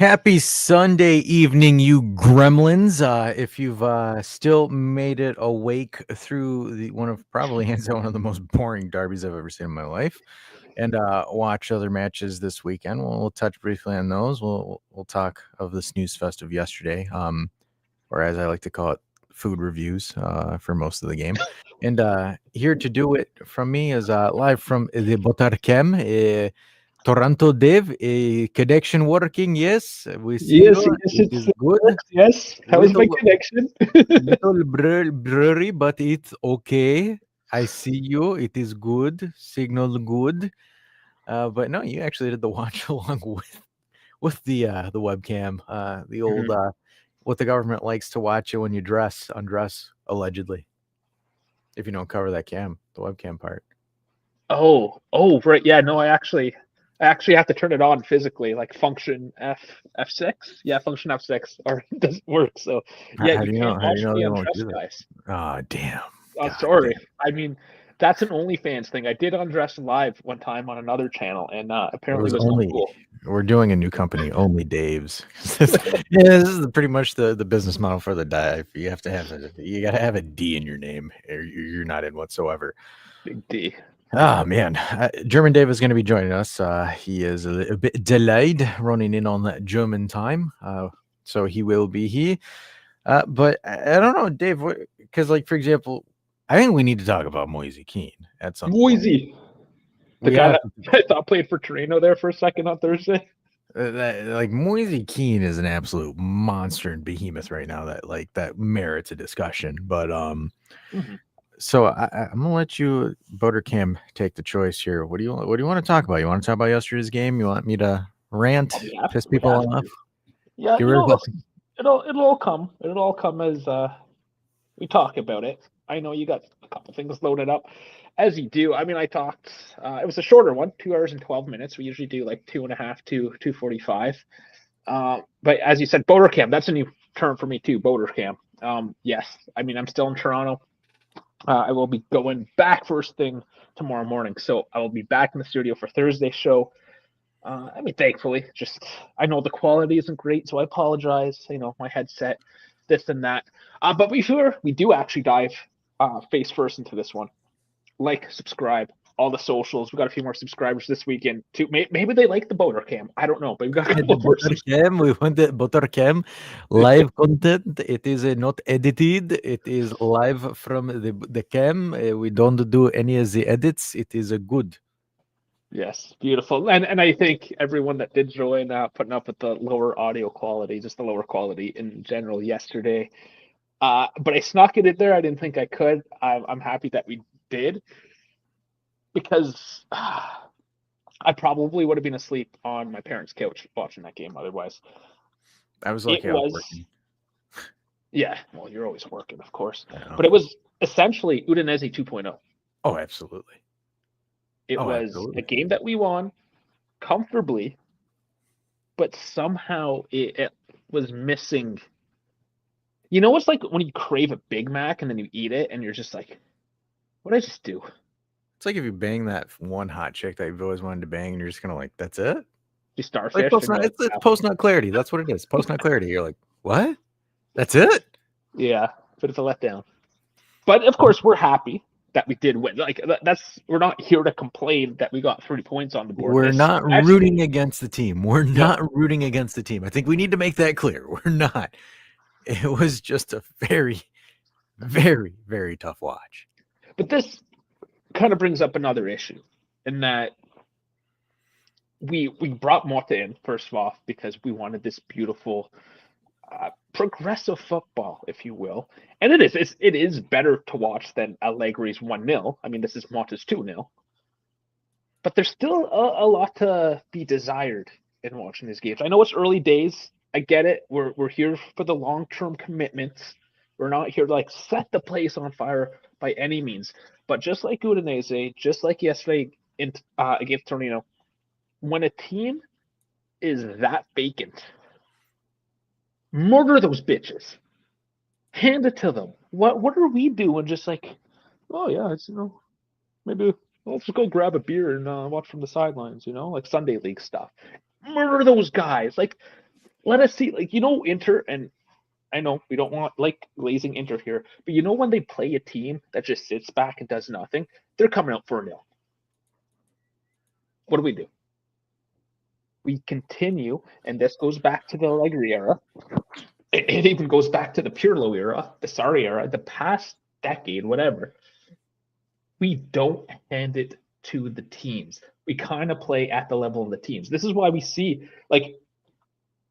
Happy Sunday evening, you gremlins. If you've still made it awake through one of probably hands down one of the most boring derbies I've ever seen in my life, and watch other matches this weekend, we'll touch briefly on those. We'll talk of the snooze fest of yesterday, or as I like to call it, food reviews for most of the game. And here to do it from me is live from the Botarkem. Toronto Dev, a connection working? Yes, we see Yes, you. yes, It is it good. works. Yes. How is my Little connection? little blurry, but it's okay. I see you. It is good. Signal good. But no, you actually did the watch along with the webcam. The old Mhm. what the government likes to watch you when you undress, allegedly. If you don't cover that the webcam part. Oh, right. Yeah, no, I actually have to turn it on physically, like function F6. Yeah, function F6, or it doesn't work. So yeah, How you do you can't know? How do you watch know me they won't undress, do that? guys. Oh, damn. God Sorry. damn. I mean, that's an OnlyFans thing. I did undress live one time on another channel, and It apparently was was not only cool. we're doing a new company, Only Dave's. Yeah, this is pretty much the business model for the dive. You gotta have a D in your name, or you're not in whatsoever. Big D. Ah, man, German Dave is going to be joining us. He is a bit delayed, running in on that German time, so he will be here. But I don't know, Dave, because like for example, I think we need to talk about Moise Keane at some point. Moisey, the We guy have that I thought played for Torino there for a second on Thursday. like Moise Keane is an absolute monster and behemoth right now that merits a discussion. But Mhm. so I'm gonna let you, Bodercam, take the choice here. What do you want to talk about? You want to talk about yesterday's game? You want me to rant, piss We people have off, to. Yeah, get rid of it'll all come. It'll all come as we talk about it. I know you got a couple things loaded up, as you do. I mean, I talked. It was a shorter one, 2 hours and 12 minutes. We usually do like 2.5 to 2:45. But as you said, boater cam. That's a new term for me too. Boater cam. Yes, I mean I'm still in Toronto. I will be going back first thing tomorrow morning, so I will be back in the studio for Thursday's show. I mean, thankfully, just I know the quality isn't great, so I apologize. You know, my headset, this and that. But we do actually dive face first into this one. Like, subscribe, all the socials. We got a few more subscribers this weekend too. Maybe they like the boater cam. I don't know, but we got a the couple more Botercam. We want the Botercam live content. It is not edited. It is live from the cam. We don't do any of the edits. It is a good. Yes, beautiful. And I think everyone that did join putting up with the lower audio quality, just the lower quality in general yesterday. But I snuck it in there. I didn't think I could. I'm happy that we did because I probably would have been asleep on my parents' couch watching that game otherwise. I was It lucky I was was, working. yeah, well, you're always working, of course, I know. but it was essentially Udinese 2.0. Oh, absolutely. It Oh, was a absolutely. game that we won comfortably, but somehow it was missing. You know, it's like when you crave a Big Mac and then you eat it and you're just like, what did I just do? It's like if you bang that one hot chick that you've always wanted to bang, and you're just gonna like, that's it. You Like starfish post and you're nut. like, It's yeah, post nut clarity. That's what it is. Post nut clarity. You're like, what? That's it. yeah, but it's a letdown. But of course, we're happy that we did win. Like that's we're not here to complain that we got 3 points on the board, We're not especially rooting against the team. We're no. not rooting against the team. I think we need to make that clear. We're not. It was just a very, very, very tough watch. But this kind of brings up another issue in that we brought Mota in first of all because we wanted this beautiful progressive football, if you will, and it is better to watch than Allegri's 1-0. I mean, this is Mota's 2-0, but there's still a lot to be desired in watching these games. I know it's early days. I get it. We're here for the long term commitments. We're not here to like set the place on fire by any means. But just like Udinese, just like yesterday against Torino, when a team is that vacant, murder those bitches. Hand it to them. What are we doing? Just like, oh yeah, it's maybe let's just go grab a beer and watch from the sidelines. Like Sunday league stuff. Murder those guys. Like let us see, like, Inter, and I know we don't want like glazing Inter here, but when they play a team that just sits back and does nothing, they're coming out for a nil. What do? We continue, and this goes back to the Allegri era. It even goes back to the Pirlo era, the Sarri era, the past decade, whatever. We don't hand it to the teams. We kind of play at the level of the teams. This is why we see like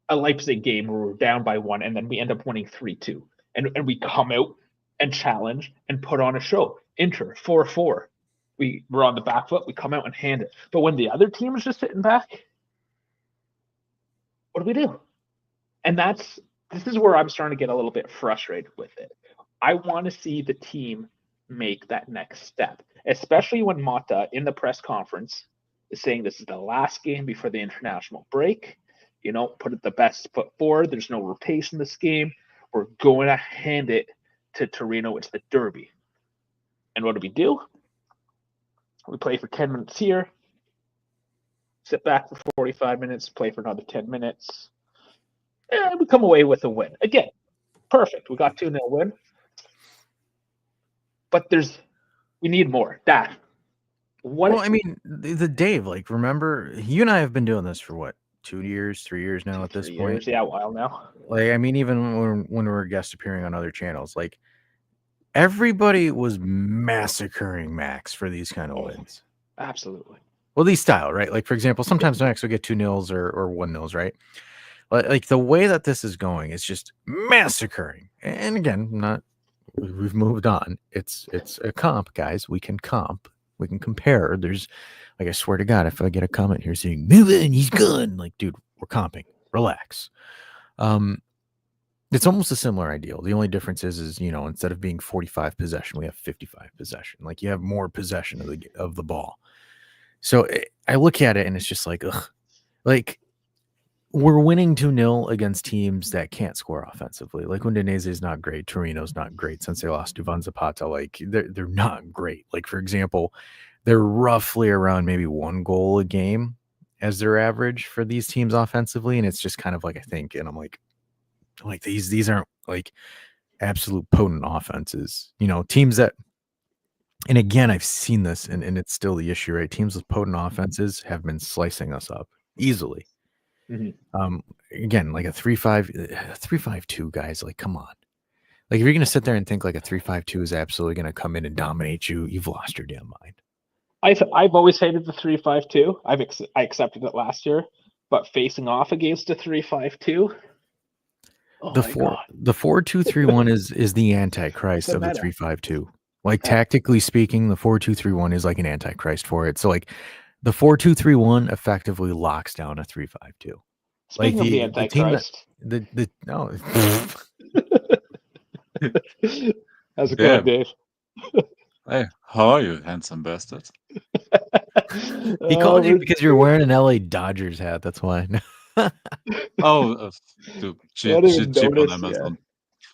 a Leipzig game where we're down by 1 and then we end up winning 3-2. And we come out and challenge and put on a show. Inter 4-4. We're on the back foot. We come out and hand it. But when the other team is just sitting back, what do? And this is where I'm starting to get a little bit frustrated with it. I want to see the team make that next step, especially when Mata in the press conference is saying this is the last game before the international break. Put it the best foot forward. There's no rotation this game. We're going to hand it to Torino. It's the derby. And what do? We play for 10 minutes here, sit back for 45 minutes, play for another 10 minutes, and we come away with a win. Again, perfect. We got 2-0 win. But we need more. The Dave, like, remember, you and I have been doing this for what, 2 years, 3 years now at this point? Yeah, a while now. Like, even when we were guest appearing on other channels, like, everybody was massacring Max for these kind of wins. Absolutely. Well, these style, right? Like, for example, sometimes Max will get 2-0s or 1-0s, right? Like, the way that this is going is just massacring. And again, we've moved on. It's a comp, guys. We can comp. We can compare. There's, like, I swear to God, if I get a comment here saying, move in, he's gone. Like, dude, we're comping. Relax. It's almost a similar ideal. The only difference is instead of being 45 possession, we have 55 possession. Like, you have more possession of the ball. So I look at it and it's just like, ugh. Like, we're winning 2-0 against teams that can't score offensively. Like, Udinese is not great. Torino's not great since they lost Duvan Zapata. Like, they're not great. Like, for example, they're roughly around maybe 1 goal a game as their average for these teams offensively. And it's just kind of like, I think, and I'm like these aren't like absolute potent offenses, teams that, and again, I've seen this and it's still the issue, right? Teams with potent offenses have been slicing us up easily. Mm-hmm. Again, like a 3-5-2, guys, like, come on. Like, if you're going to sit there and think like a 3-5-2 is absolutely going to come in and dominate you, you've lost your damn mind. I've always hated the 3-5-2. I accepted it last year, but facing off against a 3-5-2, the 4-2-3-1 is the antichrist of the 3-5-2. Like, tactically speaking, the 4-2-3-1 is like an antichrist for it. So, like, the 4-2-3-1 effectively locks down a 3-5-2. Speaking of the antichrist, no. How's it going, Dave? Hey, how are you, handsome bastard? He called you because you're wearing an LA Dodgers hat. That's why. Dude, cheap on Amazon.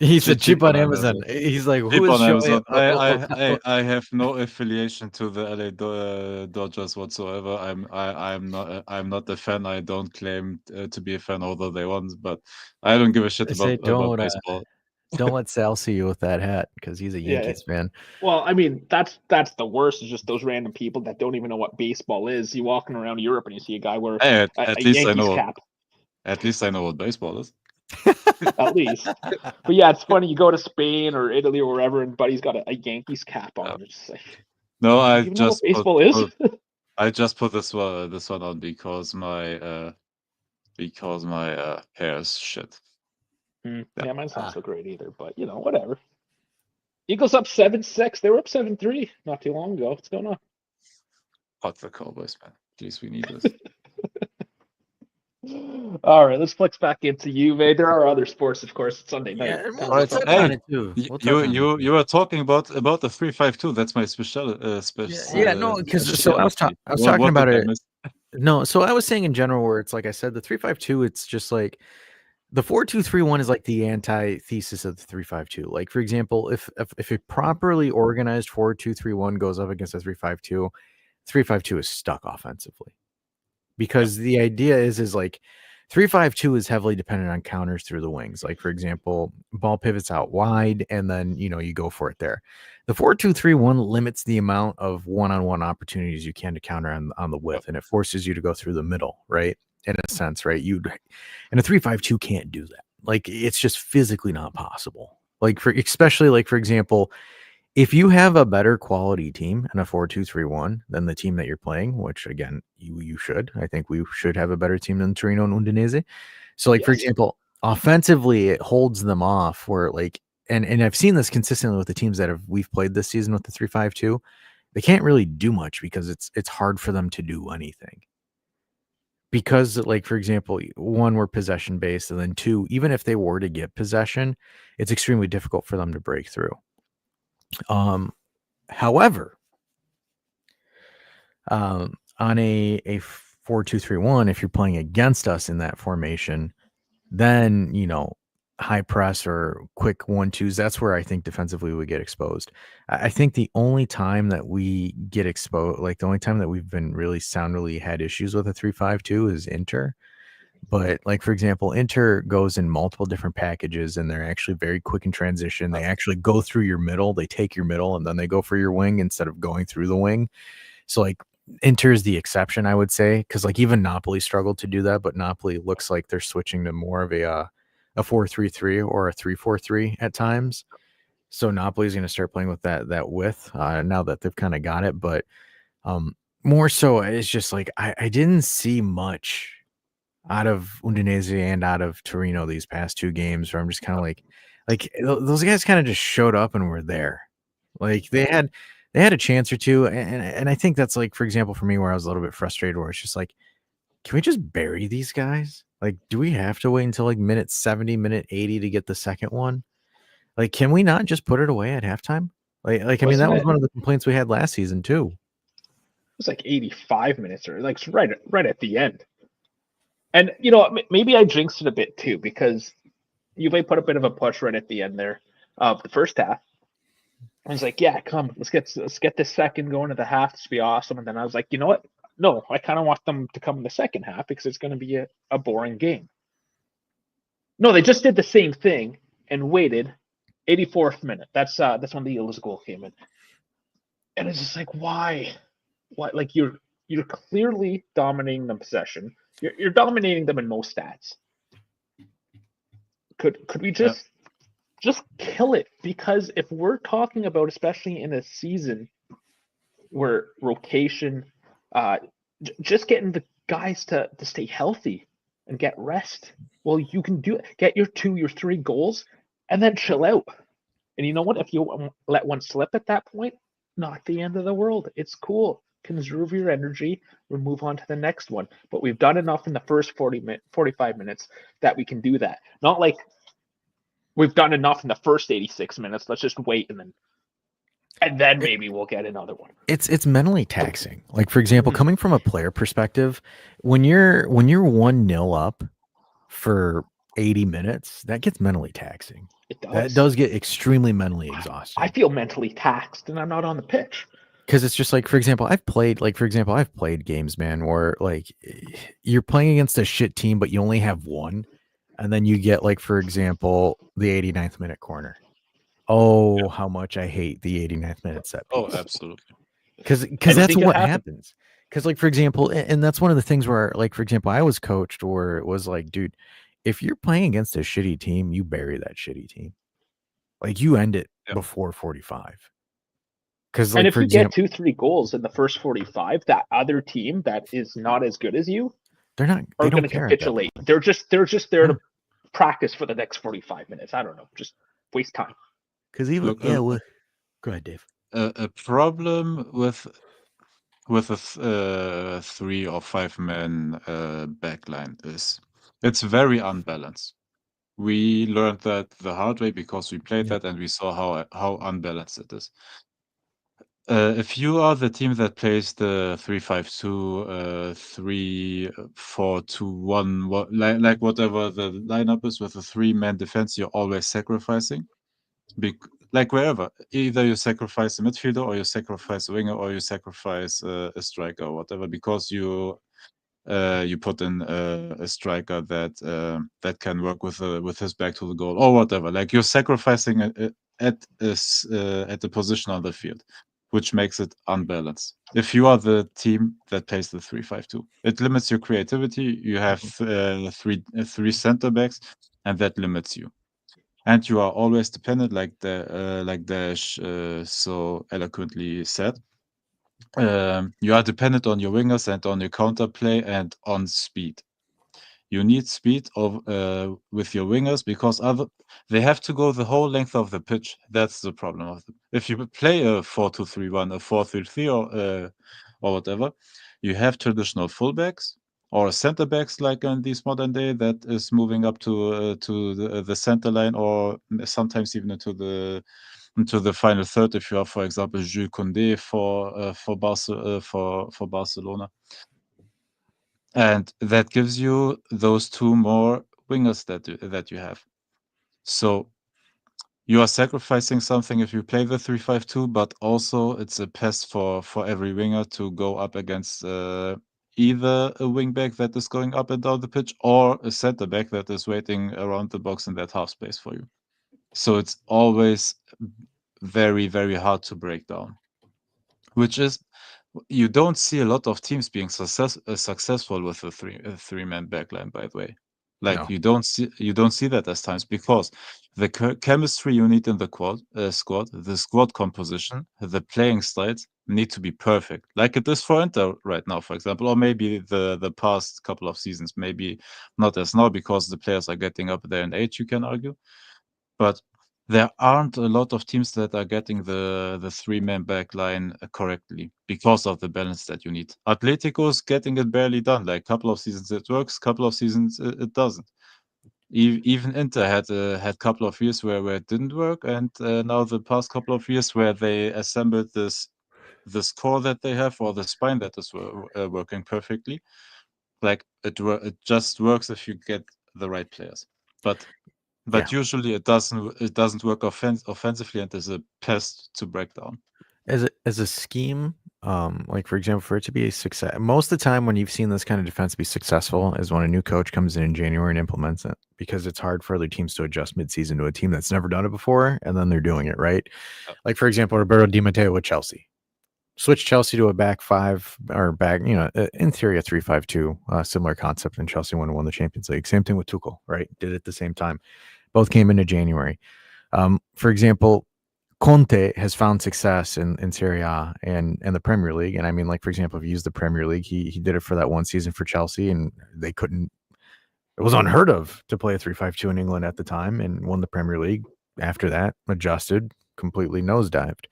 He said cheap on Amazon. He's like, who is showing? I have no affiliation to the LA Dodgers whatsoever. I'm not a fan. I don't claim to be a fan, although they won. But I don't give a shit about baseball. Don't let Sal see you with that hat because he's a Yankees fan. Well, that's the worst. Is just those random people that don't even know what baseball is. You walking around Europe and you see a guy wear a Yankees cap. At least I know what baseball is. At least. But yeah, it's funny. You go to Spain or Italy or wherever, and buddy's got a Yankees cap on. It's just like, no, I just I just put this one on because my hair is shit. Yeah, mine's not so great either, but whatever. Eagles up 7-6. They were up 7-3 not too long ago. What's going on? Fuck the Cowboys, man. Please, we need this. All right, let's flex back into Juve. There are other sports, of course. It's Sunday night. You were talking about the 3-5-2. That's my special. Because I was talking about it. No, so I was saying in general, where it's like I said, the 3-5-2. It's just like the 4-2-3-1 is like the antithesis of the 3-5-2. Like, for example, if a properly organized 4-2-3-1 goes up against a 3-5-2, 3-5-2 is stuck offensively. Because the idea is like 3-5-2 is heavily dependent on counters through the wings. Like, for example, ball pivots out wide, and then, you go for it there. The 4-2-3-1 limits the amount of one-on-one opportunities you can to counter on the width, and it forces you to go through the middle, right? In a sense, right? And a 3-5-2 can't do that. Like, it's just physically not possible. Like, especially like, for example, if you have a better quality team in a 4-2-3-1 than the team that you're playing, which again, you should. I think we should have a better team than Torino and Udinese. So, like, for example, offensively, it holds them off where, like, and I've seen this consistently with the teams that we've played this season with the 3-5-2. They can't really do much because it's hard for them to do anything. Because, like, for example, one, we're possession based, and then two, even if they were to get possession, it's extremely difficult for them to break through. However, on a 4-2-3-1, if you're playing against us in that formation, then high press or quick 1-2s, that's where I think defensively we get exposed. I think the only time that we get exposed, like the only time that we've been really soundly had issues with a 3-5-2 is Inter. But, like, for example, Inter goes in multiple different packages, and they're actually very quick in transition. They actually go through your middle. They take your middle, and then they go for your wing instead of going through the wing. So, like, Inter is the exception, I would say, because, like, even Napoli struggled to do that, but Napoli looks like they're switching to more of a 4-3-3 or a 3-4-3 at times. So Napoli is going to start playing with that width now that they've kind of got it. But more so, it's just like I didn't see much out of Udinese and out of Torino these past two games, where I'm just kind of like those guys kind of just showed up and were there. Like, they had a chance or two, and I think that's, like, for example, for me, where I was a little bit frustrated, where it's just like, can we just bury these guys? Like, do we have to wait until like minute 70, minute 80 to get the second one? Like, can we not just put it away at halftime? Like I mean, that was one of the complaints we had last season too. It was like 85 minutes, or like right at the end. And maybe I jinxed it a bit too, because Juve put a bit of a push right at the end there of the first half. I was like, yeah, come, let's get this second going at the half. This will be awesome. And then I was like, you know what? No, I kind of want them to come in the second half because it's going to be a boring game. No, they just did the same thing and waited. 84th minute. That's when the Eagles goal came in. And it's just like, why? Why? Like, you're clearly dominating the possession. You're dominating them in most stats. Could we just kill it? Because if we're talking about, especially in a season where rotation, just getting the guys to stay healthy and get rest, well, you can do it. Get your 2, your 3 goals, and then chill out. And you know what? If you let one slip at that point, not the end of the world. It's cool. Conserve your energy. We'll move on to the next one. But we've done enough in the first 45 minutes that we can do that. Not like we've done enough in the first 86 minutes. Let's just wait and then maybe we'll get another one. It's mentally taxing. Like, for example, coming from a player perspective, when you're 1-0 up for 80 minutes, that gets mentally taxing. It does. That does get extremely mentally exhausting. I feel mentally taxed, and I'm not on the pitch. Because it's just like, for example, I've played games, man, where, like, you're playing against a shit team, but you only have one, and then you get, like, for example, the 89th minute corner. Oh, yeah. How much I hate the 89th minute set piece. Oh, absolutely. Because that's what happens. Because, like, for example, and that's one of the things where, like, for example, I was coached where it was like, dude, if you're playing against a shitty team, you bury that shitty team. Like, you end it before 45. Because, like, and if you get 2-3 goals in the first 45, that other team that is not as good as you, they don't going to capitulate. They're just there to practice for the next 45 minutes. I don't know, just waste time. Because even go ahead, Dave. A problem with a 3 or 5 man backline is it's very unbalanced. We learned that the hard way because we played that and we saw how unbalanced it is. If you are the team that plays the 3-5-2, 3-4-2-1, like whatever the lineup is with a 3-man defense, you're always sacrificing. Like wherever, either you sacrifice a midfielder or you sacrifice a winger or you sacrifice a striker or whatever, because you you put in a striker that can work with his back to the goal or whatever. Like you're sacrificing at the position on the field, which makes it unbalanced. If you are the team that plays the 3-5-2, it limits your creativity. You have three center backs, and that limits you. And you are always dependent, like Dash so eloquently said. You are dependent on your wingers and on your counterplay and on speed. You need speed with your wingers because they have to go the whole length of the pitch. That's the problem of them. If you play a 4-2-3-1, a 4-3-3, or whatever, you have traditional fullbacks or center backs like in this modern day that is moving up to the center line or sometimes even into the final third. If you have, for example, Jules Koundé for Barcelona. And that gives you those two more wingers that you have. So you are sacrificing something if you play the 3-5-2, but also it's a pest for every winger to go up against either a wing back that is going up and down the pitch or a center back that is waiting around the box in that half space for you. So it's always very, very hard to break down, which is you don't see a lot of teams being successful with a three-man backline, by the way. Like No. you don't see that as times because the chemistry you need in the squad, the squad composition, the playing styles need to be perfect, like it is for Inter right now, for example, or maybe the past couple of seasons, maybe not as now because the players are getting up there in age, you can argue, but there aren't a lot of teams that are getting the three-man back line correctly because of the balance that you need. Atletico's getting it barely done. Like a couple of seasons it works, couple of seasons it doesn't. Even Inter had a couple of years where it didn't work, and now the past couple of years where they assembled this core that they have or the spine that is working perfectly. Like it just works if you get the right players, but usually it doesn't work offensively and is a pest to break down. As a scheme, like for example, for it to be a success, most of the time when you've seen this kind of defense be successful is when a new coach comes in January and implements it, because it's hard for other teams to adjust midseason to a team that's never done it before, and then they're doing it right. Like for example, Roberto Di Matteo with Chelsea. Switch Chelsea to a back five or back, in theory, a 3-5-2, similar concept, and Chelsea won the Champions League. Same thing with Tuchel, right? Did it at the same time. Both came into January. For example, Conte has found success in Serie A and the Premier League. And I mean, like, for example, if you use the Premier League, he did it for that one season for Chelsea, and it was unheard of to play a 3-5-2 in England at the time, and won the Premier League. After that, adjusted, completely nosedived.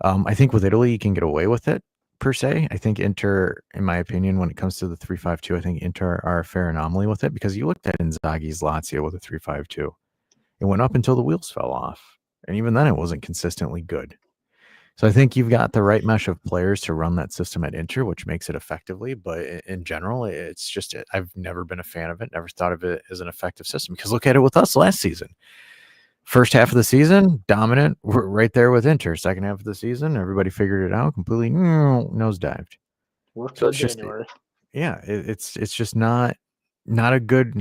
I think with Italy, you can get away with it, per se. I think Inter, in my opinion, when it comes to the 3-5-2, I think Inter are a fair anomaly with it, because you looked at Inzaghi's Lazio with a 3-5-2. It went up until the wheels fell off. And even then, it wasn't consistently good. So I think you've got the right mesh of players to run that system at Inter, which makes it effectively. But in general, it's just, I've never been a fan of it, never thought of it as an effective system. Because look at it with us last season. First half of the season, dominant. We're right there with Inter. Second half of the season, everybody figured it out, completely nosedived. Worked So till it's just, January. yeah, it's just not a good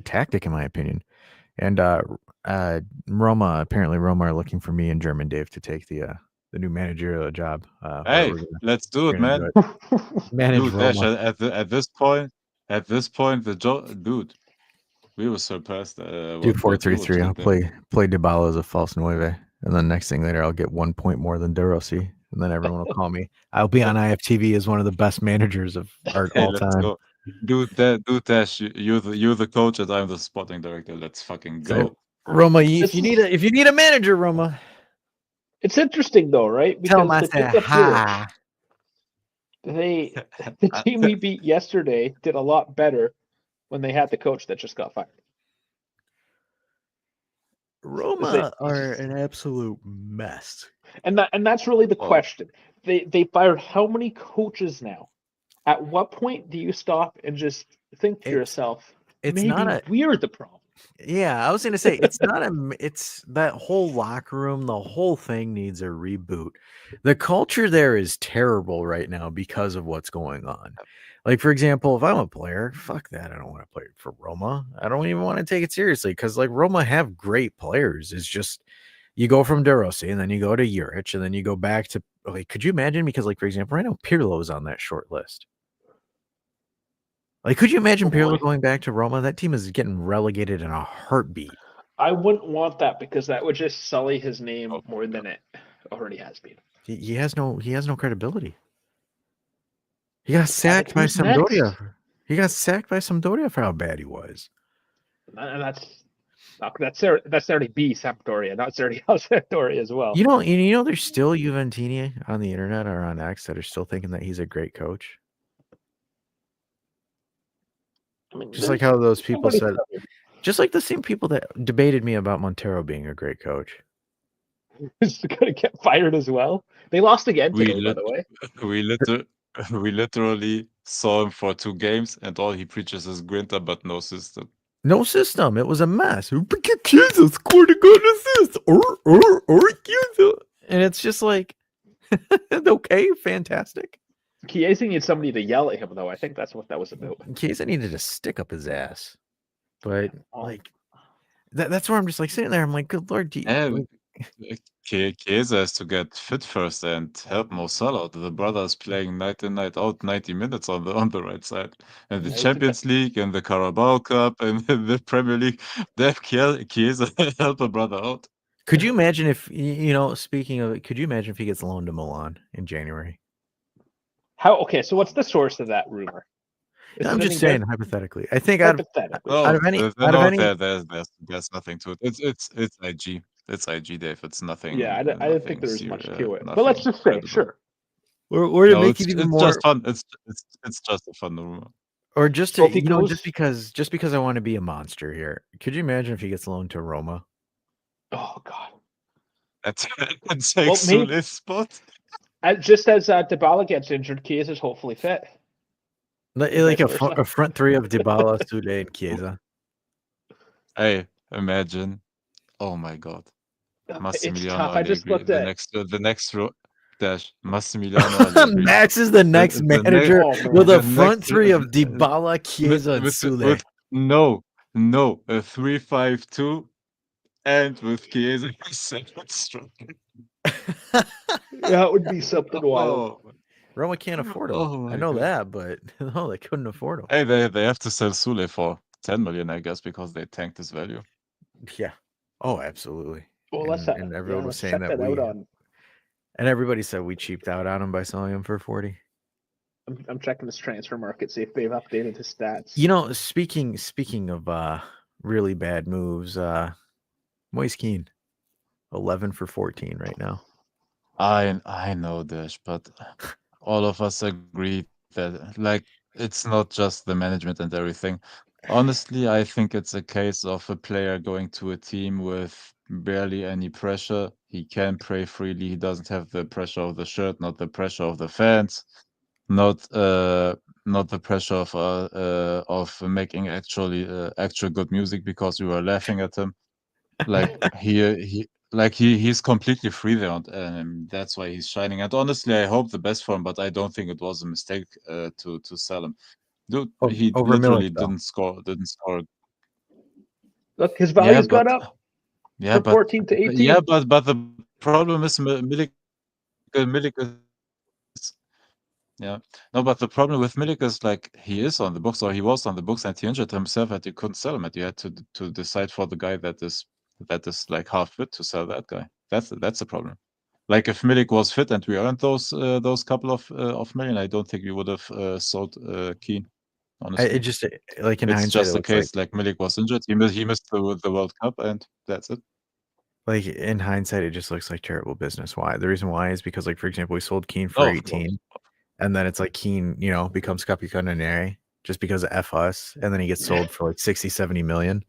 tactic, in my opinion. And Roma are looking for me and German Dave to take the new managerial job. Hey, let's do it, man. Manage Dude, Roma. at this point, dude, we were surpassed. Do 4-3-3. I'll play Dybala as a false nueve, and then next thing later, I'll get 1 point more than De Rossi, and then everyone will call me. I'll be on IFTV as one of the best managers of our all time. Go. Dude, Dash, you're the coach and I'm the sporting director. Let's fucking go. So, Roma, if you need a manager, Roma. It's interesting though, right? Because the team we beat yesterday did a lot better when they had the coach that just got fired. Roma are an absolute mess. And that's really the question. They fired how many coaches now? At what point do you stop and just think to yourself, we're the problem? Yeah, I was going to say, it's that whole locker room, the whole thing needs a reboot. The culture there is terrible right now because of what's going on. Like, for example, if I'm a player, fuck that. I don't want to play for Roma. I don't even want to take it seriously because, like, Roma have great players. It's just you go from De Rossi and then you go to Juric and then you go back to, like, could you imagine? Because, like, for example, right now, Pirlo's on that short list. Like, could you imagine Pirlo going back to Roma? That team is getting relegated in a heartbeat. I wouldn't want that because that would just sully his name Oh, more than it already has been. He has no credibility. He got sacked by Who's next? Sampdoria. He got sacked by Sampdoria for how bad he was. And that's already B Sampdoria, not Serie A Sampdoria as well. You know, there's still Juventini on the internet or on X that are still thinking that he's a great coach. I mean, Just like how those people said, just like the same people that debated me about Montero being a great coach. He's going to get fired as well. They lost again We today, by the way. we literally saw him for 2 games, and all he preaches is Grinta, but no system. No system. It was a mess. Chiesa scored a good assist. Chiesa. And it's just like, okay, fantastic. Chiesa needs somebody to yell at him, though. I think that's what that was about. Chiesa needed to stick up his ass. But, like, that's where I'm just, like, sitting there. I'm like, good Lord. Chiesa has to get fit first and help Mo Salah. The brother is playing night in, night out, 90 minutes on the right side. And the Yeah, Champions League and the Carabao Cup and the Premier League, they have Chiesa help a brother out. Could you imagine if, speaking of it, could you imagine if he gets loaned to Milan in January? Okay, so what's the source of that rumor? I'm just saying hypothetically. I think there's nothing to it. It's IG. It's IG, Dave. It's nothing. Yeah, I didn't think there was much to it. But let's just say, sure. Or to make it even more. Just fun. It's just a fun rumor. Or just to just because I want to be a monster here. Could you imagine if he gets loaned to Roma? Oh God. That's Sule's spot. Just as Dybala gets injured, Chiesa's hopefully fit. Like a front three of Dybala, Sule, and Chiesa. Hey, imagine. Oh my God. Massimiliano I just looked at the next row. Dash Massimiliano. Max is the next manager with a front three of Dybala, Chiesa, and Sule. No, a 3-5-2, and with Chiesa second striker. That would be something wild. Roma can't afford him. I know that, but no, they couldn't afford him. Hey, they have to sell Sule for 10 million, I guess, because they tanked his value. Yeah. Oh, absolutely. Well, and everyone was saying that and everybody said we cheaped out on him by selling him for 40. I'm checking this transfer market, see if they've updated his stats. You know, speaking of really bad moves, Moise Kean, 11 for 14 right now. I know this, but all of us agree that, like, it's not just the management and everything. Honestly, I think it's a case of a player going to a team with barely any pressure. He can play freely. He doesn't have the pressure of the shirt, not the pressure of the fans, not the pressure of making actual good music because we were laughing at him. Like he's completely free there, and that's why he's shining. And honestly, I hope the best for him, but I don't think it was a mistake to sell him. Dude, he literally didn't score. Look, his value's gone up. Yeah, from 14 to 18. Yeah, but the problem is Milik is. Yeah. No, but the problem with Milik is, like, he is on the books, or he was on the books, and he injured himself, and you couldn't sell him, and you had to decide for the guy that is like half fit to sell that guy. That's the problem. Like, if Milik was fit and we earned those couple of million, I don't think we would have sold Keane. Honestly, it just like in it's hindsight, just the case like Milik was injured. He missed the World Cup, and that's it. Like, in hindsight, it just looks like terrible business. Why? The reason why is because, like, for example, we sold Keane for 18, and then it's like Keane, becomes Capicanonere just because of F us, and then he gets sold for like 60, 70 million,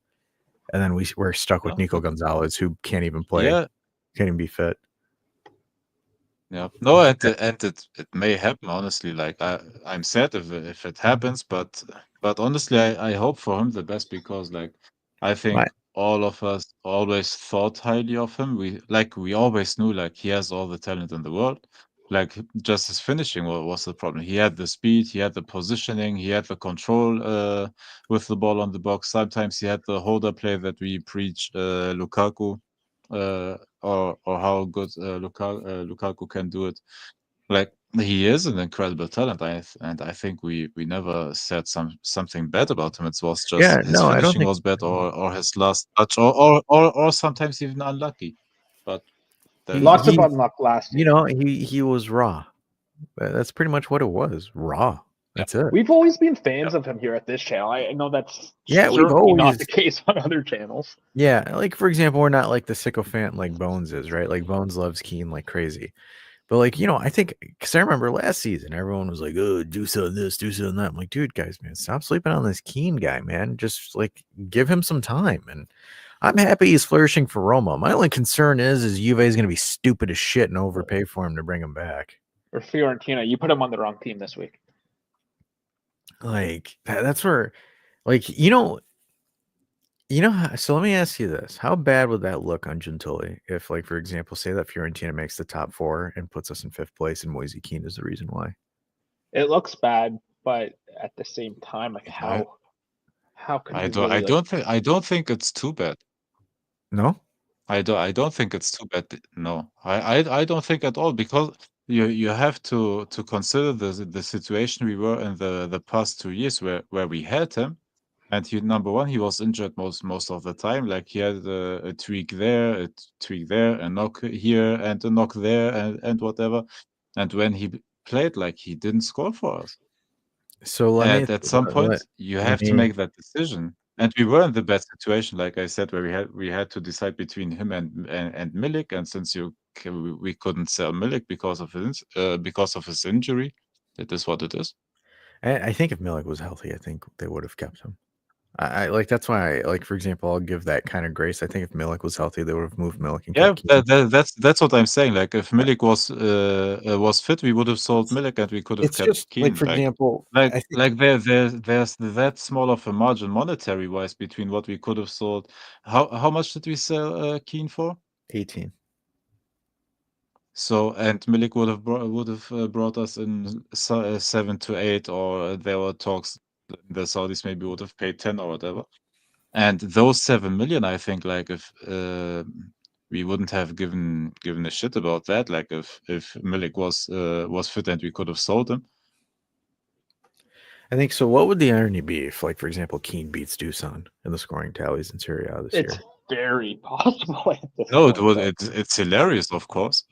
and then we're stuck with Nico Gonzalez, who can't even play, can't even be fit. Yeah, no, and it may happen. Honestly, like, I'm sad if it happens, but honestly, I hope for him the best, because, like, I think all of us always thought highly of him. We always knew, like, he has all the talent in the world. Like, just his finishing was the problem. He had the speed, he had the positioning, he had the control with the ball on the box. Sometimes he had the holder play that we preach Lukaku, or how good Lukaku can do it. Like, he is an incredible talent, and I think we never said something bad about him. It was just his no, I don't finishing think. was bad, or his last touch, or sometimes even unlucky. But Lots of He unluck last year. he was raw. That's pretty much what it was. Raw. That's it. We've always been fans of him here at this channel. I know that's Yeah, we've certainly not always. the case on other channels. Yeah, like for example, we're not like the sycophant like Bones is, right? Like Bones loves Keen like crazy. But like, I think because I remember last season, everyone was like, "Oh, do something this, do something that." I'm like, dude, guys, man, stop sleeping on this Keen guy, man. Just like give him some time. And I'm happy he's flourishing for Roma. My only concern is Juve is going to be stupid as shit and overpay for him to bring him back. Or Fiorentina, you put him on the wrong team this week. Like that's where, like so let me ask you this: how bad would that look on Gentili if, like, for example, say that Fiorentina makes the top 4 and puts us in 5th place, and Moise Kean is the reason why? It looks bad, but at the same time, like I how can I you don't really I don't think it's too bad. No. I don't think it's too bad. No, I don't think at all, because you have to consider the situation we were in the past 2 years where we had him, and number one, he was injured most of the time. Like, he had a tweak there, a knock here, and a knock there, and whatever. And when he played, like, he didn't score for us. So let me And at some point, you let have to me make that decision. And we were in the best situation, like I said, where we had to decide between him and Milik. And since we couldn't sell Milik because of his injury, it is what it is. I think if Milik was healthy, I think they would have kept him. I like that's why like, for example, I'll give that kind of grace. I think if Milik was healthy, they would have moved Milik and Yeah, kept Kean. that's what I'm saying. Like, if Milik was fit, we would have sold Milik and we could have It's kept just like, Keane. for example, I think There's that small of a margin monetary wise between what we could have sold. How much did we sell Keane for? 18. So, and Milik would have brought us in 7 to 8, or there were talks the Saudis maybe would have paid 10 or whatever. And those 7 million, I think, like, if we wouldn't have given a shit about that, like, if Milik was fit and we could have sold him. I think so. What would the irony be if, like, for example, Kean beats Dusan in the scoring tallies in Serie A this it's year? very possible at this No, point. it's hilarious, of course.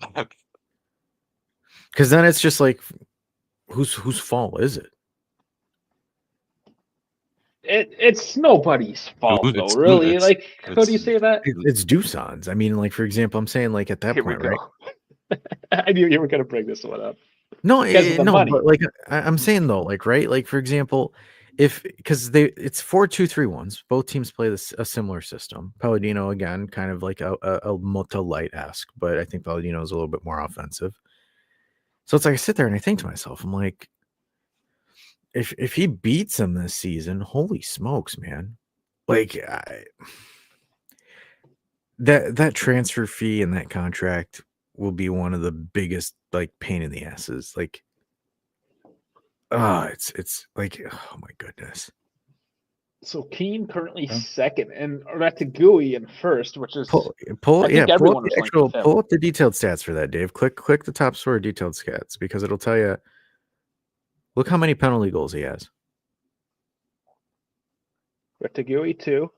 Because then it's just like, whose fault is it? It's nobody's fault, Dude, though, really. Like, how do you it's say that? It's Dusan's. I mean, like, for example, I'm saying, like, at that Here we point, right? go. I knew you were going to bring this one up. No, Because of the no, money. but like I'm saying though, like, right, like, for example, because it's 4-2-3-1s. Both teams play a similar system. Palladino again, kind of like a Mota light-esque, but I think Palladino is a little bit more offensive. So it's like I sit there and I think to myself, I'm like, if he beats him this season, holy smokes, man! Like, that transfer fee and that contract will be one of the biggest, like, pain in the asses. Like, it's like, oh my goodness. So Keane currently second, and Ratigui in first, which is Pull I think everyone was linked with him. pull up the detailed stats for that, Dave. Click the top score detailed stats, because it'll tell you. Look how many penalty goals he has. Ratigui 2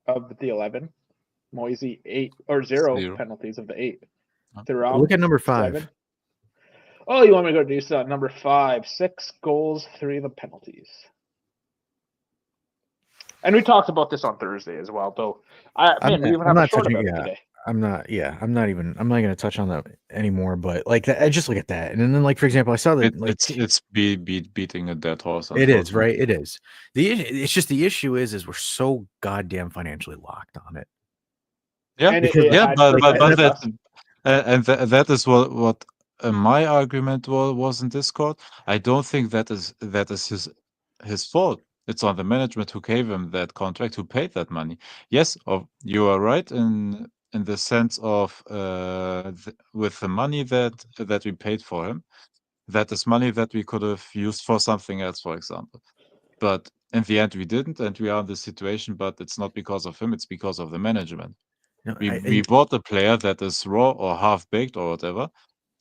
of the 11, Moise 8 or 0 0. penalties of the 8. Look at number 5. 7. Oh, you want me to go do number 5? 6 goals, 3 of the penalties. And we talked about this on Thursday as well, though. We even have a short about it today. I'm not going to touch on that anymore, but like I just look at that. And then, like, for example, I saw that it's beating a dead horse. It is, right? It is. It's just the issue is we're so goddamn financially locked on it. Yeah, because that is what my argument was in Discord. I don't think that is his fault. It's on the management who gave him that contract, who paid that money. Yes, you are right in in the sense of with the money that we paid for him, that is money that we could have used for something else, for example. But in the end, we didn't, and we are in this situation. But it's not because of him; it's because of the management. No, We bought a player that is raw or half baked or whatever,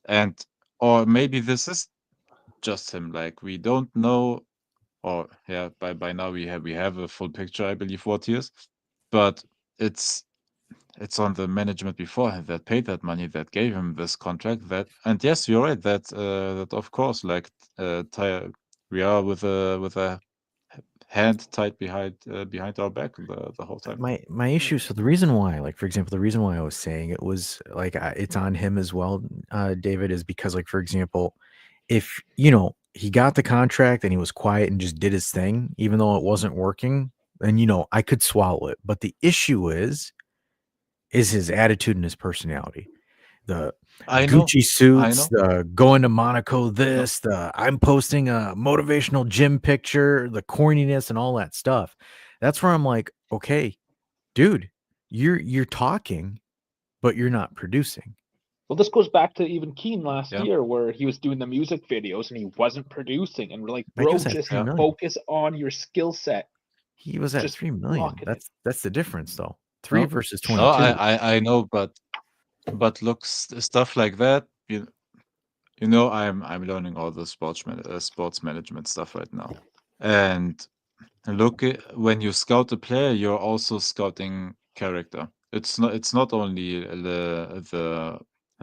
and or maybe this is just him. Like we don't know, or yeah, by now we have a full picture, I believe, what he is, but it's on the management beforehand that paid that money, that gave him this contract. That, and yes, you're right that that of course, like we are with a hand tied behind our back the whole time. my issue. So the reason why, like for example, the reason why I was saying it was like it's on him as well, David, is because like for example, if he got the contract and he was quiet and just did his thing, even though it wasn't working, then I could swallow it. But the issue is his attitude and his personality. The I know, Gucci I suits, know. the going to Monaco, No, the I'm posting a motivational gym picture, the corniness and all that stuff. That's where I'm like, okay, dude, you're talking, but you're not producing. Well, this goes back to even Keane last yeah, year, where he was doing the music videos and he wasn't producing, and we're like, But he bro, was at just 3 yeah. million. focus on your skill set. He was at Just 3 million. rocking it. That's the difference though. 3 No, versus no, 22. I know, but look, stuff like that. You know, I'm learning all the sports management stuff right now, and look, when you scout a player, you're also scouting character. It's not only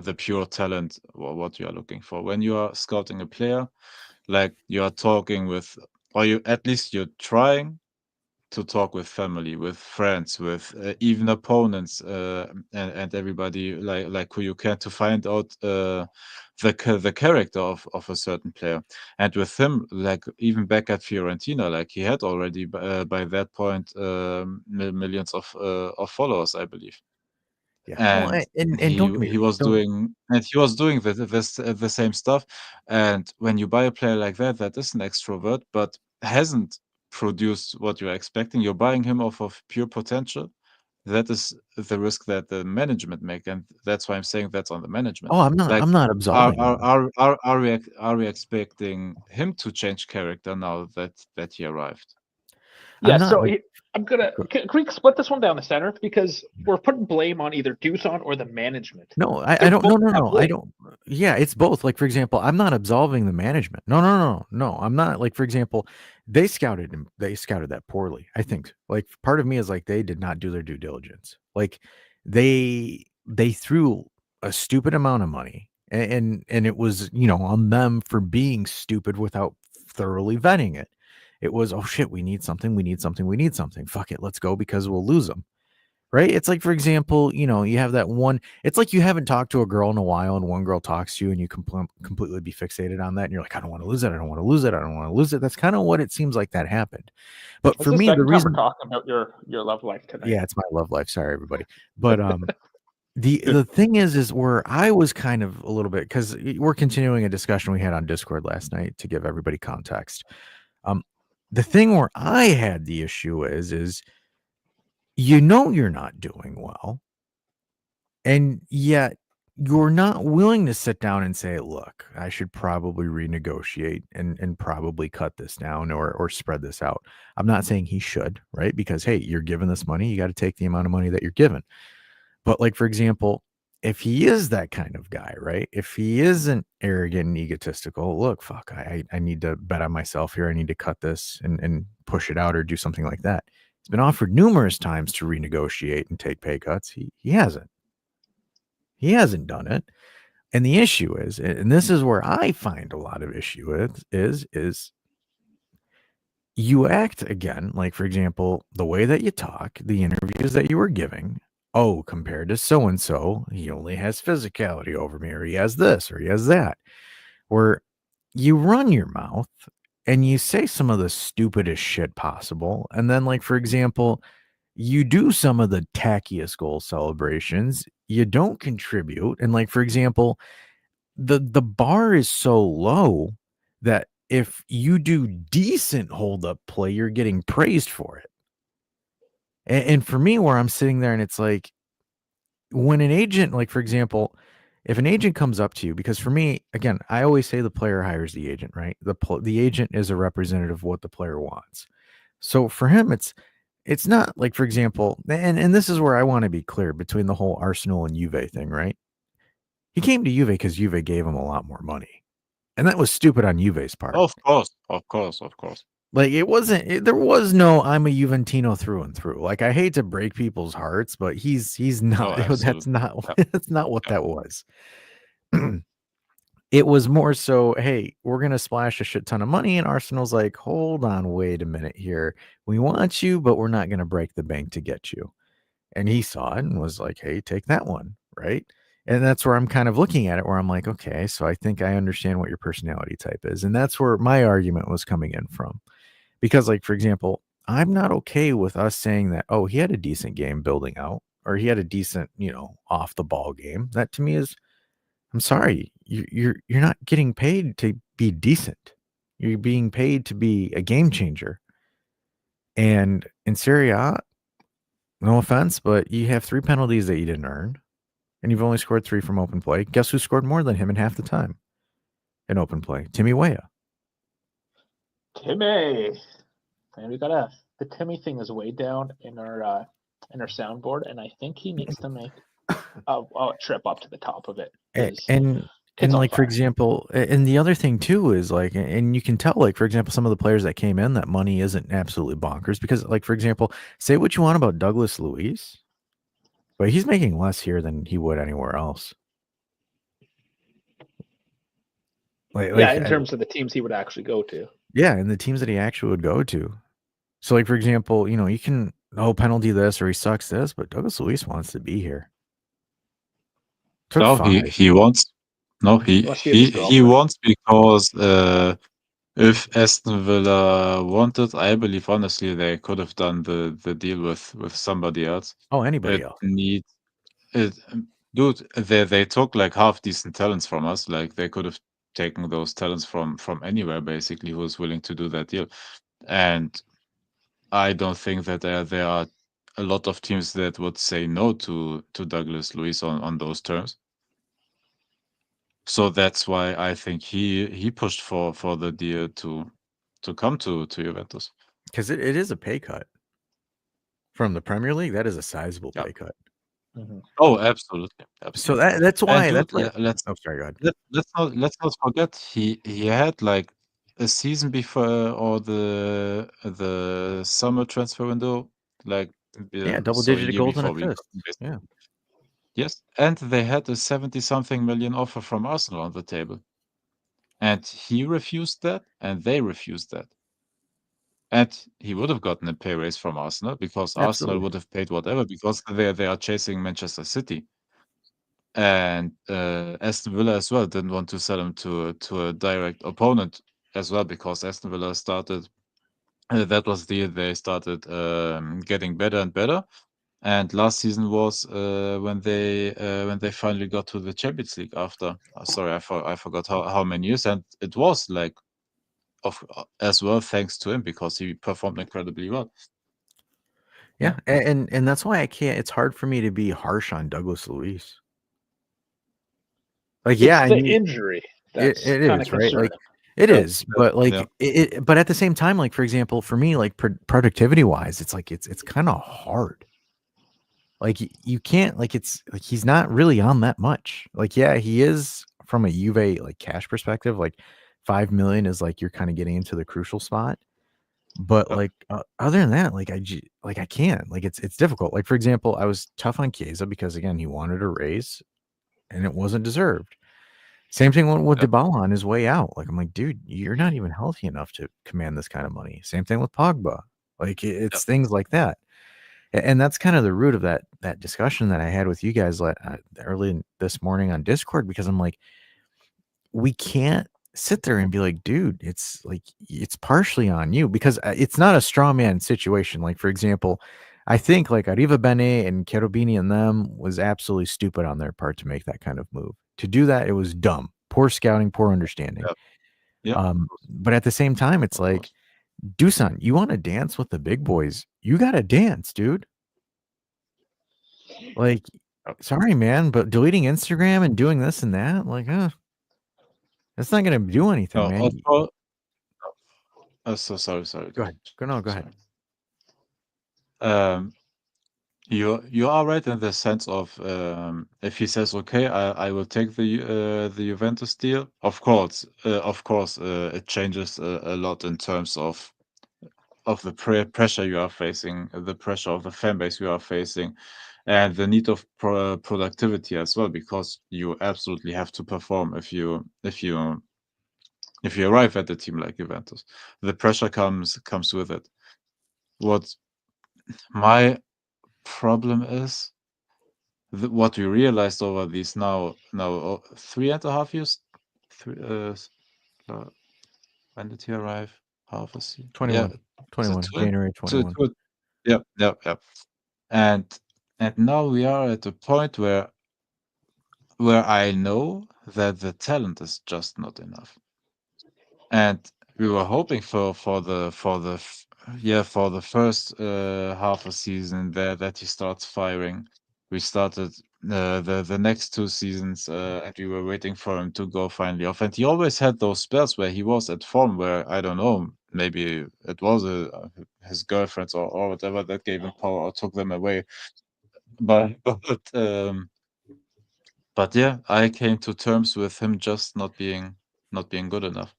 the pure talent or what you are looking for. When you are scouting a player, like you are talking with, or you at least you're trying to talk with family, with friends, with even opponents, and everybody like who you can, to find out the character of a certain player. And with him, like even back at Fiorentina, like he had already by that point millions of followers, I believe. Yeah. Well, And and don't get me don't he was doing the same stuff. And when you buy a player like that, that is an extrovert, but hasn't produced what you're expecting, you're buying him off of pure potential. That is the risk that the management make, and that's why I'm saying that's on the management. Oh, Like, I'm not absolving him. are we expecting him to change character now that he arrived? Yeah, I'm not so like I'm gonna. Can we split this one down the center, because we're putting blame on either Dusan or the management. No, They're I don't. both No, at I blame. don't. Yeah, it's both. Like for example, I'm not absolving the management. No. I'm not. Like for example, they scouted him. They scouted that poorly. I think. Like part of me is like they did not do their due diligence. Like they threw a stupid amount of money, and it was on them for being stupid without thoroughly vetting it. It was, oh shit, we need something. We need something. We need something. Fuck it, let's go because we'll lose them. Right? It's like, for example, you have that one. It's like you haven't talked to a girl in a while, and one girl talks to you, and you completely be fixated on that, and you're like, I don't want to lose it. I don't want to lose it. I don't want to lose it. That's kind of what it seems like that happened. But That's for the me, the second time we're reason, talking about your love life tonight. yeah, it's my love life. Sorry, everybody. But the thing is where I was kind of a little bit, because we're continuing a discussion we had on Discord last night to give everybody context. The thing where I had the issue is you're not doing well. And yet you're not willing to sit down and say, look, I should probably renegotiate and probably cut this down or spread this out. I'm not saying he should, right? Because hey, you're given this money, you got to take the amount of money that you're given. But like, for example, if he is that kind of guy, right? If he isn't arrogant and egotistical, look, fuck, I need to bet on myself here. I need to cut this and push it out or do something like that. He's been offered numerous times to renegotiate and take pay cuts. He hasn't. He hasn't done it. And the issue is, and this is where I find a lot of issue with, is you act again, like for example, the way that you talk, the interviews that you were giving. Oh, compared to so and so, he only has physicality over me, or he has this, or he has that. Where you run your mouth and you say some of the stupidest shit possible, and then, like for example, you do some of the tackiest goal celebrations. You don't contribute, and like for example, the bar is so low that if you do decent hold up play, you're getting praised for it. And for me, where I'm sitting there and it's like, when an agent, like for example, if an agent comes up to you, because for me, again, I always say the player hires the agent, right? The agent is a representative of what the player wants. So for him, it's not like, for example, and this is where I want to be clear between the whole Arsenal and Juve thing, right? He came to Juve because Juve gave him a lot more money, and that was stupid on Juve's part. Of course. Like there was no I'm a Juventino through and through. Like I hate to break people's hearts, but he's not. That's not that's not what that was. It was more so, hey, we're gonna splash a shit ton of money, and Arsenal's like, hold on, wait a minute here. We want you, but we're not gonna break the bank to get you. And he saw it and was like, hey, take that one, right? And that's where I'm kind of looking at it, where I'm like, okay, so I think I understand what your personality type is, and that's where my argument was coming in from. Because, like, for example, I'm not okay with us saying that, oh, he had a decent game building out, or he had a decent, off the ball game. That to me is, I'm sorry, you're not getting paid to be decent. You're being paid to be a game changer. And in Serie A, no offense, but you have 3 penalties that you didn't earn, and you've only scored 3 from open play. Guess who scored more than him in half the time in open play? Timmy Weah. Timmy. And we got the Timmy thing is way down in our soundboard, and I think he needs to make a trip up to the top of it. And like, for example, and the other thing too is like, and you can tell, like, for example, some of the players that came in, that money isn't absolutely bonkers, because, like, for example, say what you want about Douglas Luiz, but he's making less here than he would anywhere else. In terms of the teams he would actually go to. Yeah, and the teams that he actually would go to. So, like, for example, you can penalty this or he sucks this, but Douglas Luiz wants to be here. He wants. No, he wants, because if Aston Villa wanted, I believe honestly they could have done the deal with somebody else. Oh, anybody else. Dude, they took like half decent talents from us. Like they could have taken those talents from anywhere basically who was willing to do that deal. And I don't think that there are a lot of teams that would say no to Douglas Luiz on those terms. So that's why I think he pushed for the deal to come to Juventus. Because it is a pay cut from the Premier League. That is a sizable pay cut. Mm-hmm. Oh, absolutely. So that's why. Dude, sorry, go ahead. Let's not forget he had like a season before, or the summer transfer window, like double-digit goals and assists. Yeah. Yes, and they had a 70-something million offer from Arsenal on the table. And he refused that, and they refused that. And he would have gotten a pay raise from Arsenal, because Arsenal would have paid whatever, because they are chasing Manchester City. And Aston Villa as well didn't want to sell him to a direct opponent as well, because Aston Villa started, that was the year they started getting better and better. And last season was when they finally got to the Champions League after. Sorry, I forgot how many years, and it was like as well thanks to him, because he performed incredibly well. Yeah, and that's why I can't. It's hard for me to be harsh on Douglas Luiz. Like, it's the injury. That's it is right. Like it is, but like but at the same time, like for example, for me, like productivity wise, it's like it's kind of hard. Like you can't, like, it's like he's not really on that much. Like, yeah, he is from a Juve like cash perspective. Like 5 million is like you're kind of getting into the crucial spot. But like other than that, like I can't. Like it's difficult. Like for example, I was tough on Chiesa because again he wanted a raise, and it wasn't deserved. Same thing with Dybala on his way out. Like I'm like, dude, you're not even healthy enough to command this kind of money. Same thing with Pogba. Like it's things like that. And that's kind of the root of that discussion that I had with you guys early this morning on Discord, because I'm like, we can't sit there and be like, dude, it's like it's partially on you, because it's not a straw man situation. Like for example, I think like Arriva Bene and Cherubini and them was absolutely stupid on their part to make that kind of move. To do that, it was dumb, poor scouting, poor understanding. But at the same time, it's like, Dusan, you want to dance with the big boys? You got to dance, dude. Like, sorry, man, but deleting Instagram and doing this and that, like, that's not gonna do anything, No, man. so sorry. Go ahead. Go ahead. You are right in the sense of if he says, okay, I will take the Juventus deal. Of course, it changes a lot in terms of the pressure you are facing, the pressure of the fan base you are facing, and the need of productivity as well, because you absolutely have to perform if you arrive at a team like Juventus. The pressure comes with it. What my problem is, what we realized over these now 3.5 years. When did he arrive? Half a season. 21. Yeah, 21. January 21. Yep. And now we are at a point where I know that the talent is just not enough. And we were hoping for the first half a season there that he starts firing. We started the next 2 seasons, and we were waiting for him to go finally off. And he always had those spells where he was at form, where I don't know, maybe it was his girlfriends or whatever that gave him power or took them away. But yeah, I came to terms with him just not being good enough.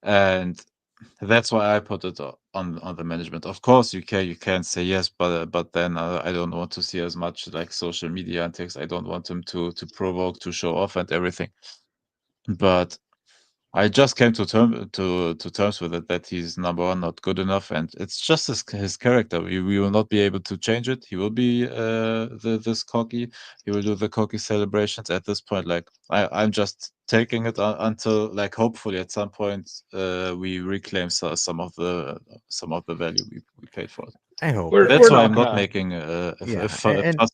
And that's why I put it on the management. Of course, you can say yes, but then I don't want to see as much like social media antics. I don't want him to provoke, to show off, and everything. But I just came to terms with it that he's number one, not good enough, and it's just his character. We will not be able to change it. He will be this cocky. He will do the cocky celebrations. At this point, like I'm just taking it until like hopefully at some point we reclaim some of the value we paid for it. I hope. That's why I'm not making a fuss about it.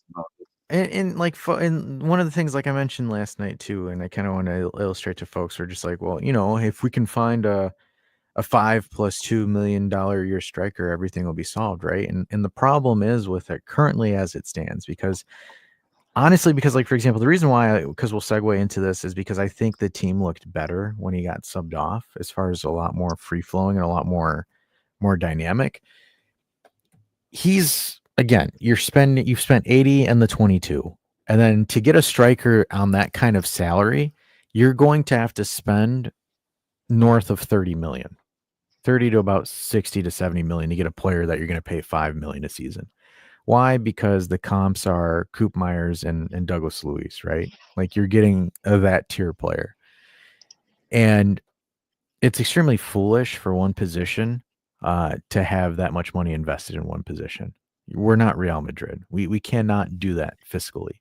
And like, and one of the things, like I mentioned last night too, and I kind of want to illustrate to folks, who are just like, well, if we can find a $5 + $2 million a year striker, everything will be solved, right? And the problem is with it currently as it stands, because honestly, because like, for example, the reason why, because we'll segue into this, is because I think the team looked better when he got subbed off, as far as a lot more free flowing and a lot more dynamic. You've spent 80 and the 22, and then to get a striker on that kind of salary, you're going to have to spend north of 30 million, 30 to about 60 to 70 million to get a player that you're going to pay 5 million a season. Why? Because the comps are Coop Myers and Douglas Luiz, right? Like, you're getting that tier player, and it's extremely foolish for one position to have that much money invested in one position. We're not Real Madrid. We cannot do that fiscally.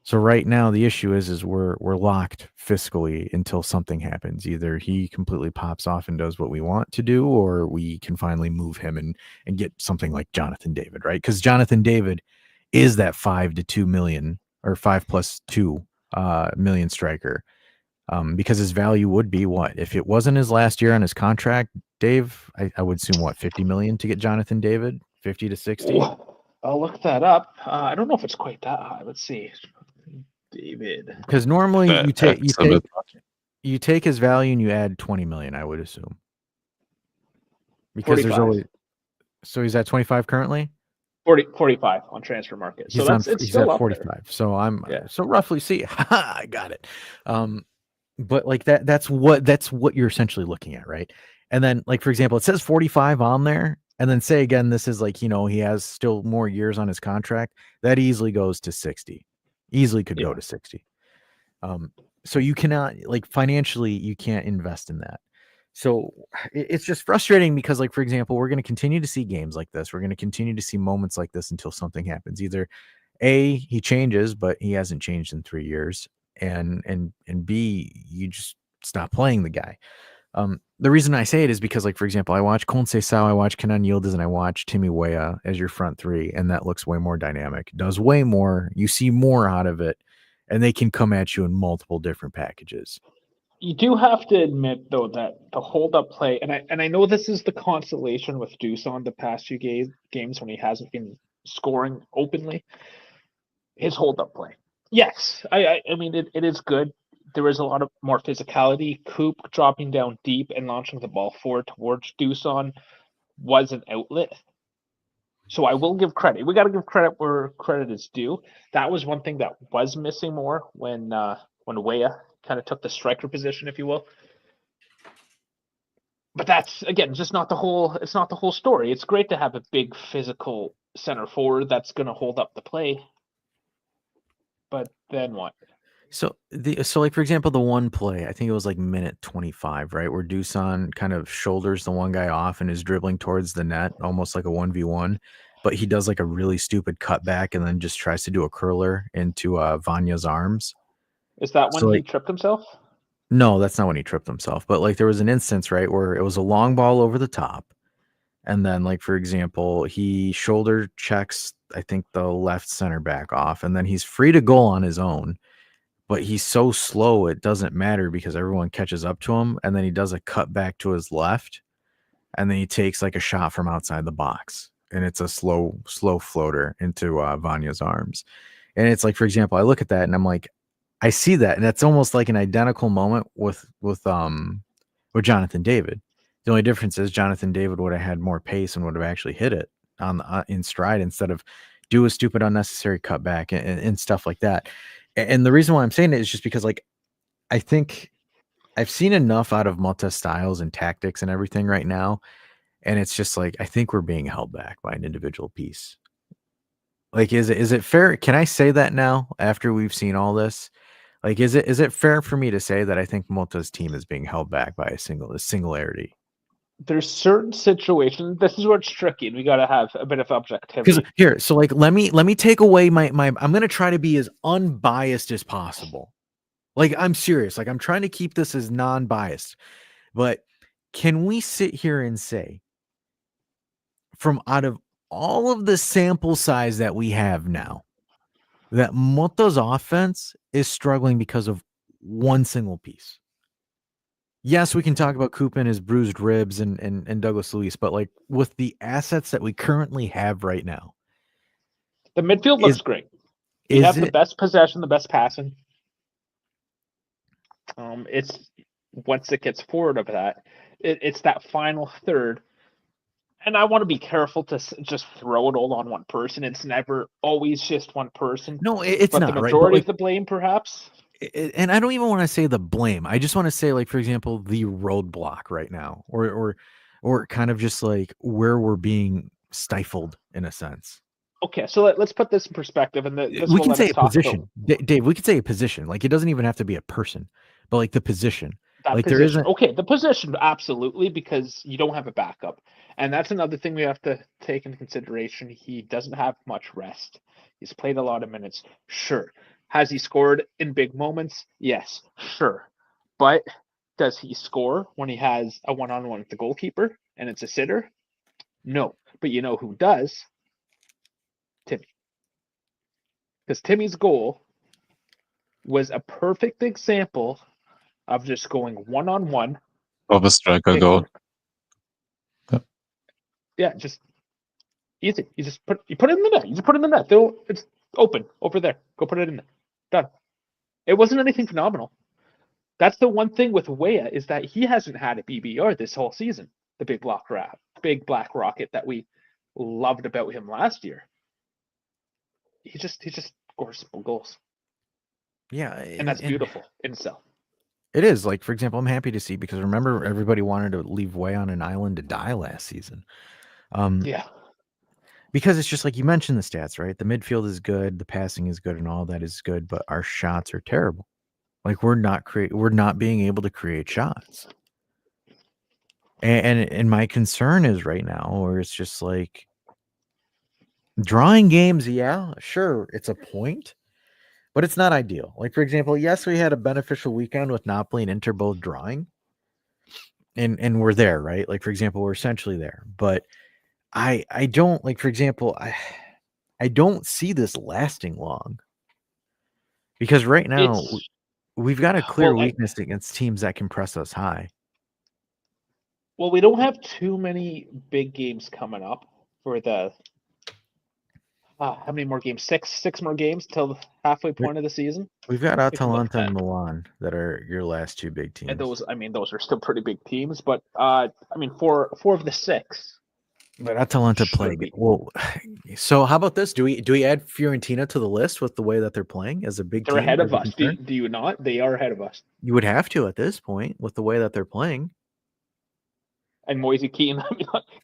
So right now the issue is we're locked fiscally until something happens. Either he completely pops off and does what we want to do, or we can finally move him and get something like Jonathan David, right? Because Jonathan David is that 5 to 2 million, or 5 + 2 million striker. Because his value would be what? If it wasn't his last year on his contract, Dave, I would assume what, 50 million to get Jonathan David? 50 to 60? I'll look that up. I don't know if it's quite that high. Let's see. David. Because normally you take his value and you add 20 million, I would assume. Because 45. there's always, so he's at 25 currently? 45 on transfer market. So it's still at up 45. there. So so roughly, see, I got it. But like that's what you're essentially looking at, right? And then, like, for example, it says 45 on there, and then say again, this is like, he has still more years on his contract. That easily goes to 60. Easily could go to 60. So you cannot, like, financially, you can't invest in that. So it's just frustrating because, like, for example, we're going to continue to see games like this. We're going to continue to see moments like this until something happens. Either A, he changes, but he hasn't changed in 3 years, and B, you just stop playing the guy. The reason I say it is because, like, for example, I watch Conceição, I watch Kenan, and I watch Timmy Weah as your front three, and that looks way more dynamic, does way more. You see more out of it, and they can come at you in multiple different packages. You do have to admit, though, that the hold-up play, and I know this is the consolation with Dusan the past few games when he hasn't been scoring openly, his hold-up play. Yes, I mean, it is good. There is a lot of more physicality. Coop dropping down deep and launching the ball forward towards Doosan was an outlet. So I will give credit. We got to give credit where credit is due. That was one thing that was missing more when Weah kind of took the striker position, if you will. But that's, again, just not the whole. It's not the whole story. It's great to have a big physical center forward that's going to hold up the play. But then what? So like for example, the one play, I think it was like minute 25, right, where Doosan kind of shoulders the one guy off and is dribbling towards the net, almost like a 1v1, but he does like a really stupid cutback and then just tries to do a curler into Vanya's arms. Is that when So, he like, tripped himself? no, that's not when he tripped himself, but like there was an instance, right, where it was a long ball over the top, and then like for example, he shoulder checks, I think, the left center back off, and then he's free to goal on his own. But he's so slow, it doesn't matter because everyone catches up to him, and then he does a cut back to his left, and then he takes like a shot from outside the box, and it's a slow floater into Vanya's arms. And it's like, for example, I look at that and I'm like, I see that, and that's almost like an identical moment with Jonathan David. The only difference is Jonathan David would have had more pace and would have actually hit it on in stride instead of do a stupid unnecessary cutback and stuff like that. And the reason why I'm saying it is just because, like, I think I've seen enough out of Motta's styles and tactics and everything right now, and it's just like I think we're being held back by an individual piece. Like, is it fair? Can I say that now after we've seen all this? Like, is it fair for me to say that I think Motta's team is being held back by a singularity? There's certain situations. This is where it's tricky, and we got to have a bit of objectivity. Because here, so like, let me take away my. I'm gonna try to be as unbiased as possible. Like, I'm serious. Like, I'm trying to keep this as non-biased. But can we sit here and say, from out of all of the sample size that we have now, that Motta's offense is struggling because of one single piece? Yes, we can talk about Coop and his bruised ribs and Douglas Luiz, but like with the assets that we currently have right now, the midfield looks great. We have the best possession, the best passing. It's once it gets forward of that, it's that final third. And I want to be careful to just throw it all on one person. It's never always just one person. No, it's but not, the right? majority But like, of the blame, perhaps. And I don't even want to say the blame. I just want to say, like, for example, the roadblock right now, or kind of just like where we're being stifled in a sense. Okay, so let's put this in perspective, and We can say a position, Dave. We could say a position. Like, it doesn't even have to be a person, but like the position. Like, there isn't. Okay, the position, absolutely, because you don't have a backup, and that's another thing we have to take into consideration. He doesn't have much rest. He's played a lot of minutes. Sure. Has he scored in big moments? Yes, sure. But does he score when he has a one-on-one with the goalkeeper and it's a sitter? No. But you know who does? Timmy. Because Timmy's goal was a perfect example of just going one-on-one. Of a striker goal. Yeah, just easy. You put it in the net. You just put it in the net. It's open over there. Go put it in there. Done. It wasn't anything phenomenal. That's the one thing with Weah is that he hasn't had a BBR this whole season. The big black rocket that we loved about him last year. He just scores simple goals. Yeah, and that's beautiful in itself. It is. Like, for example, I'm happy to see, because remember, everybody wanted to leave Weah on an island to die last season. Yeah. Because it's just like you mentioned the stats, right? The midfield is good, the passing is good, and all that is good, but our shots are terrible. Like, we're not being able to create shots. And my concern is right now, where it's just like drawing games, yeah, sure, it's a point, but it's not ideal. Like, for example, yes, we had a beneficial weekend with Napoli and Inter both drawing. And we're there, right? Like, for example, we're essentially there. But I don't, like, for example, I don't see this lasting long. Because right now we've got a clear weakness against teams that can press us high. Well, we don't have too many big games coming up for the How many more games? Six more games till the halfway point of the season. We've got We can look Atalanta at and Milan that are your last two big teams. and those are still pretty big teams, but four of the six. But Atalanta play well. So how about this? Do we add Fiorentina to the list with the way that they're playing as a big They're team? ahead of us. Do you not? They are ahead of us. You would have to at this point with the way that they're playing. And Moise Kean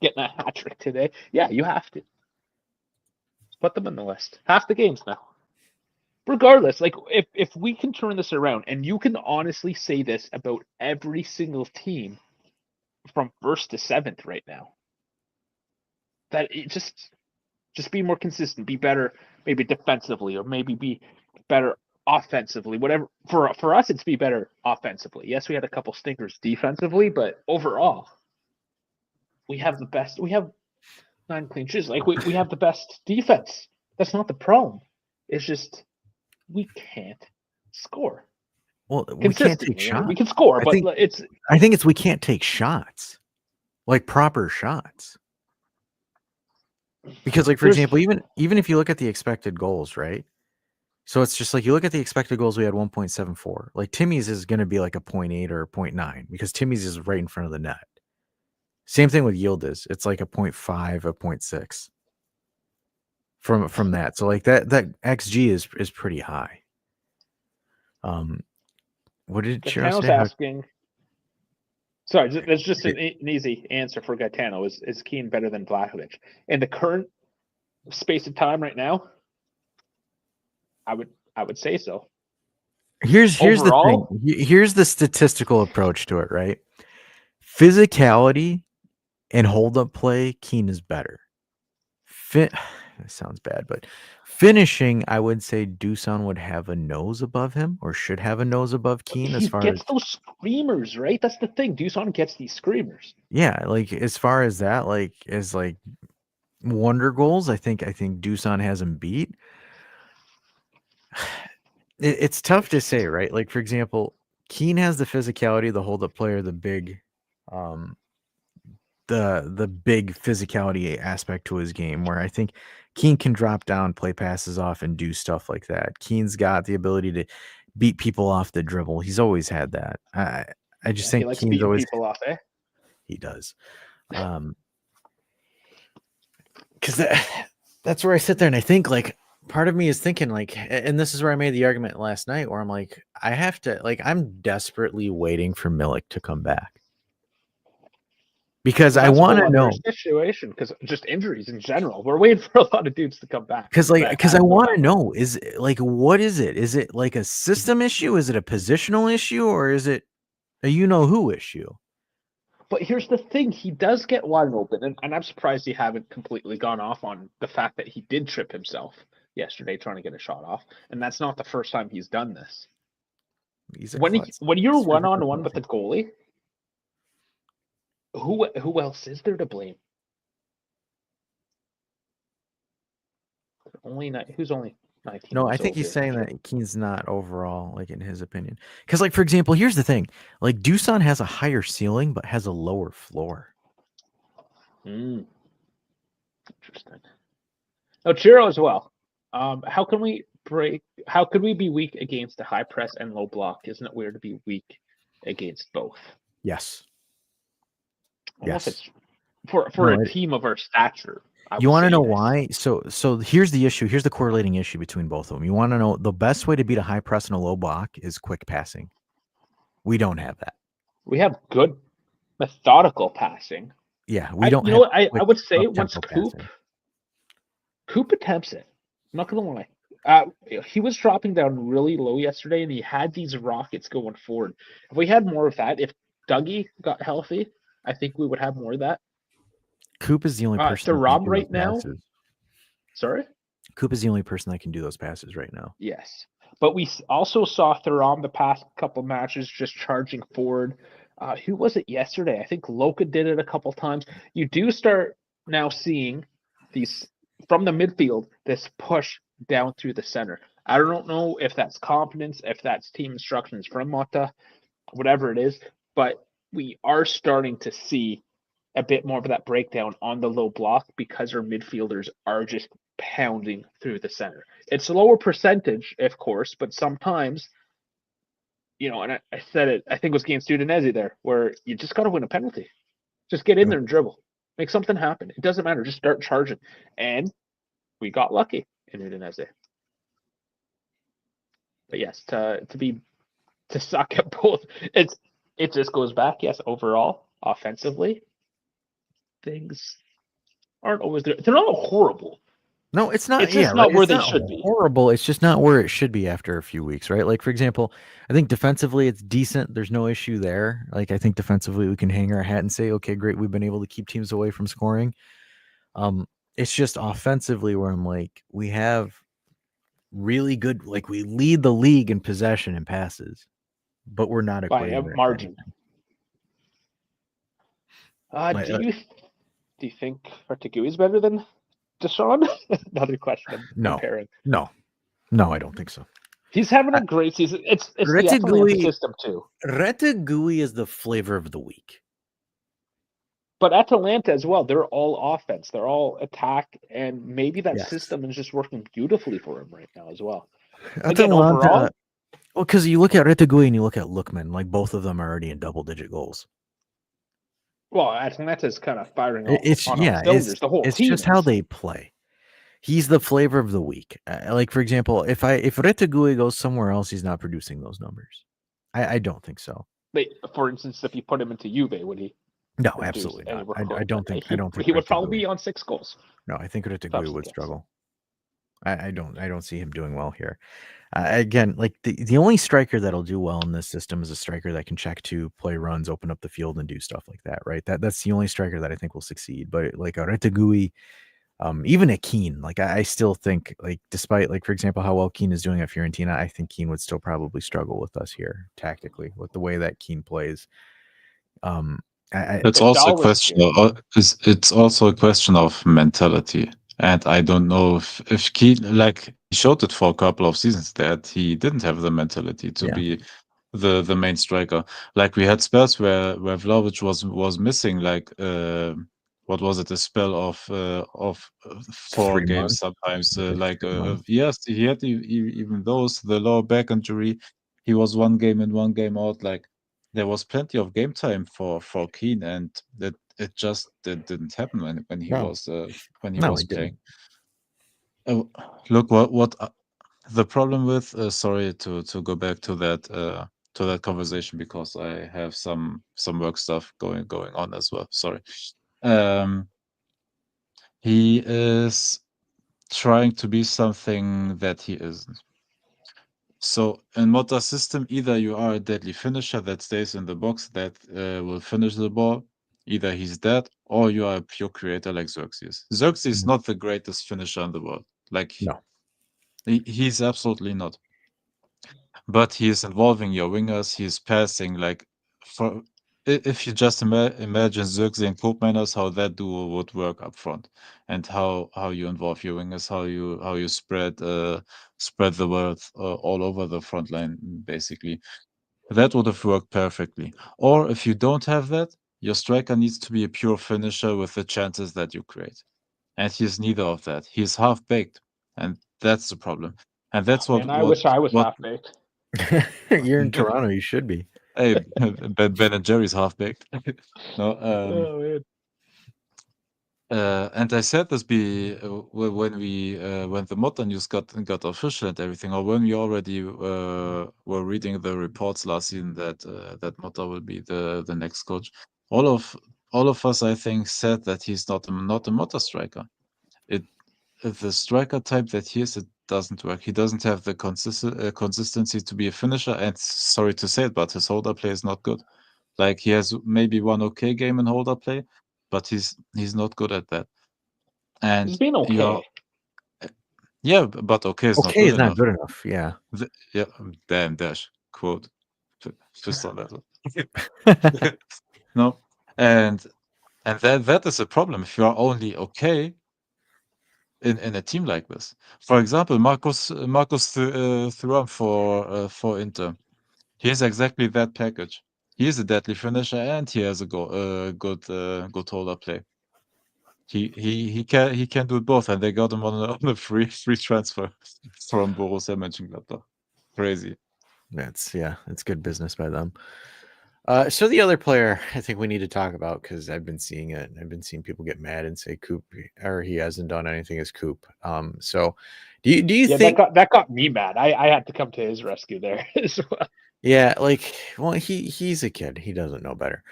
getting a hat trick today. Yeah, you have to. Put them in the list. Half the games now. Regardless, like if we can turn this around, and you can honestly say this about every single team from 1st to 7th right now, that it just be more consistent, be better, maybe defensively, or maybe be better offensively. Whatever for us, it's be better offensively. Yes, we had a couple stinkers defensively, but overall, we have the best. We have 9 clean sheets. Like we have the best defense. That's not the problem. It's just we can't score. Well, we can't take shots. We can score, but I think it's we can't take shots, like proper shots. Because, like, for example, even if you look at the expected goals, right? So it's just like you look at the expected goals, we had 1.74. Like Timmy's is going to be like a 0.8 or a 0.9 because Timmy's is right in front of the net. Same thing with Yildiz. It's like a 0.5, a 0.6 from that. So like that XG is pretty high. What did Chiro say? Asking. Sorry, that's just an easy answer for Gaetano. Is Keane better than Vlahovic? In the current space of time right now, I would say so. Here's the thing. Here's the statistical approach to it, right? Physicality and hold-up play, Keane is better. That sounds bad, but finishing, I would say Dusan would have a nose above him, or should have a nose above Keane. He gets those screamers, right? That's the thing. Dusan gets these screamers. Yeah, like as far as that, like as like wonder goals, I think Dusan has him beat. It's tough to say, right? Like for example, Keane has the physicality, the hold-up player, the big physicality aspect to his game, where I think Keane can drop down, play passes off, and do stuff like that. Keane's got the ability to beat people off the dribble. He's always had that. I just think he likes Keane's beating always people off, eh? He does. Because that's where I sit there and I think like part of me is thinking like, and this is where I made the argument last night where I'm like, I have to, like, I'm desperately waiting for Milik to come back. Because I want to know situation, because just injuries in general. We're waiting for a lot of dudes to come back. Because I want to know, is like, what is it? Is it like a system issue? Is it a positional issue, or is it a who issue? But here's the thing: he does get wide open, and I'm surprised he haven't completely gone off on the fact that he did trip himself yesterday trying to get a shot off, and that's not the first time he's done this. When you're one-on-one with the goalie. Who else is there to blame? Who's only 19? No, I think he's saying that Keane's not overall, like in his opinion. Because, like, for example, here's the thing: like Dusan has a higher ceiling but has a lower floor. Interesting. Oh, Chiro as well. How could we be weak against a high press and low block? Isn't it weird to be weak against both? Yes. It's for a team of our stature. You want to know why? So here's the issue. Here's the correlating issue between both of them. You want to know the best way to beat a high press and a low block is quick passing. We don't have that. We have good methodical passing. Yeah, we don't. I would say once Coop attempts it. I'm not gonna lie. He was dropping down really low yesterday, and he had these rockets going forward. If we had more of that, if Dougie got healthy, I think we would have more of that. Coop is the only person. Thuram right now. Sorry? Coop is the only person that can do those passes right now. Yes. But we also saw Thuram the past couple matches just charging forward. Who was it yesterday? I think Loka did it a couple times. You do start now seeing these from the midfield, this push down through the center. I don't know if that's confidence, if that's team instructions from Mota, whatever it is, but we are starting to see a bit more of that breakdown on the low block because our midfielders are just pounding through the center. It's a lower percentage, of course, but sometimes, and I said it, I think it was against Udinese there, where you just got to win a penalty. Just get in there and dribble. Make something happen. It doesn't matter. Just start charging. And we got lucky in Udinese. But yes, to suck at both, it just goes back. Yes, overall, offensively, things aren't always there. They're not horrible. No, it's not. It's just not where they should be. Horrible. It's just not where it should be after a few weeks, right? Like, for example, I think defensively it's decent. There's no issue there. Like, I think defensively we can hang our hat and say, okay, great, we've been able to keep teams away from scoring. It's just offensively where I'm like, we have really good, like we lead the league in possession and passes, but we're not by a margin. Do you think Artigui is better than Deshaun? Another question. No, I don't think so. He's having a great season. It's the Atalanta system too. Retegui is the flavor of the week. But Atalanta as well, they're all offense. They're all attack, and maybe that system is just working beautifully for him right now as well. Again, overall, well, because you look at Retegui and you look at Lookman, like both of them are already in double-digit goals. Well, Atalanta's kind of firing on it's all cylinders. The whole it's team just how they play. He's the flavor of the week. Like, for example, if Retegui goes somewhere else, he's not producing those numbers. I don't think so. But for instance, if you put him into Juve, would he? No, absolutely not. I don't think he would probably be on 6 goals. No, I think Retegui would struggle. I don't see him doing well here. Again, like the only striker that'll do well in this system is a striker that can check to play runs, open up the field, and do stuff like that, right? That's the only striker that I think will succeed. But like a Retegui, even a Kenan, like I still think, like, despite, like, for example, how well Kenan is doing at Fiorentina, I think Kenan would still probably struggle with us here tactically with the way that Kenan plays. It's also a question. It's also a question of mentality, and I don't know if Kenan, like, he showed it for a couple of seasons that he didn't have the mentality to be the main striker. Like, we had spells where Vlahovic was missing, like, what was it, a spell of 4 games sometimes, yes, he had even those, the lower back injury, he was 1 game in, 1 game out. Like, there was plenty of game time for Kenan, and that it just didn't happen when he was playing. Look what the problem with sorry to go back to that conversation, because I have some work stuff going on as well. Sorry. He is trying to be something that he isn't. So in Motta's system, either you are a deadly finisher that stays in the box that will finish the ball, either he's dead, or you are a pure creator like Xerxes. Xerxes is not the greatest finisher in the world. Like, no. He's absolutely not. But he is involving your wingers. He is passing, like, for if you just imagine Xerxes and Koopmeiners, how that duo would work up front, and how you involve your wingers, how you spread the wealth all over the front line, basically. That would have worked perfectly. Or if you don't have that, your striker needs to be a pure finisher with the chances that you create. And he's neither of that. He's half-baked, and that's the problem. And that's what... I wish I was half-baked. You're in Toronto, you should be. Hey, Ben and Jerry's half-baked. No, oh, man. And I said this when the Motta news got official and everything, or when we already were reading the reports last season that Motta will be the next coach. All of us, I think, said that he's not a Motta striker. The striker type that he is, it doesn't work. He doesn't have the consistency to be a finisher, and sorry to say it, but his holder play is not good. Like, he has maybe 1 okay game in holder play, but he's not good at that. And he's been okay. Yeah, but okay is okay is not good enough. Yeah. Damn dash quote. Just on that one. No, and that is a problem if you are only okay in a team like this. For example, Marcus Thuram for Inter. He has exactly that package. He is a deadly finisher, and he has a good holder play. he can do both, and they got him on a free transfer from Borussia Mönchengladbach. Crazy. It's good business by them. So the other player I think we need to talk about, because I've been seeing it. I've been seeing people get mad and say Coop, or he hasn't done anything as Coop. So do you think that got me mad? I had to come to his rescue there as well. Yeah, he's a kid. He doesn't know better.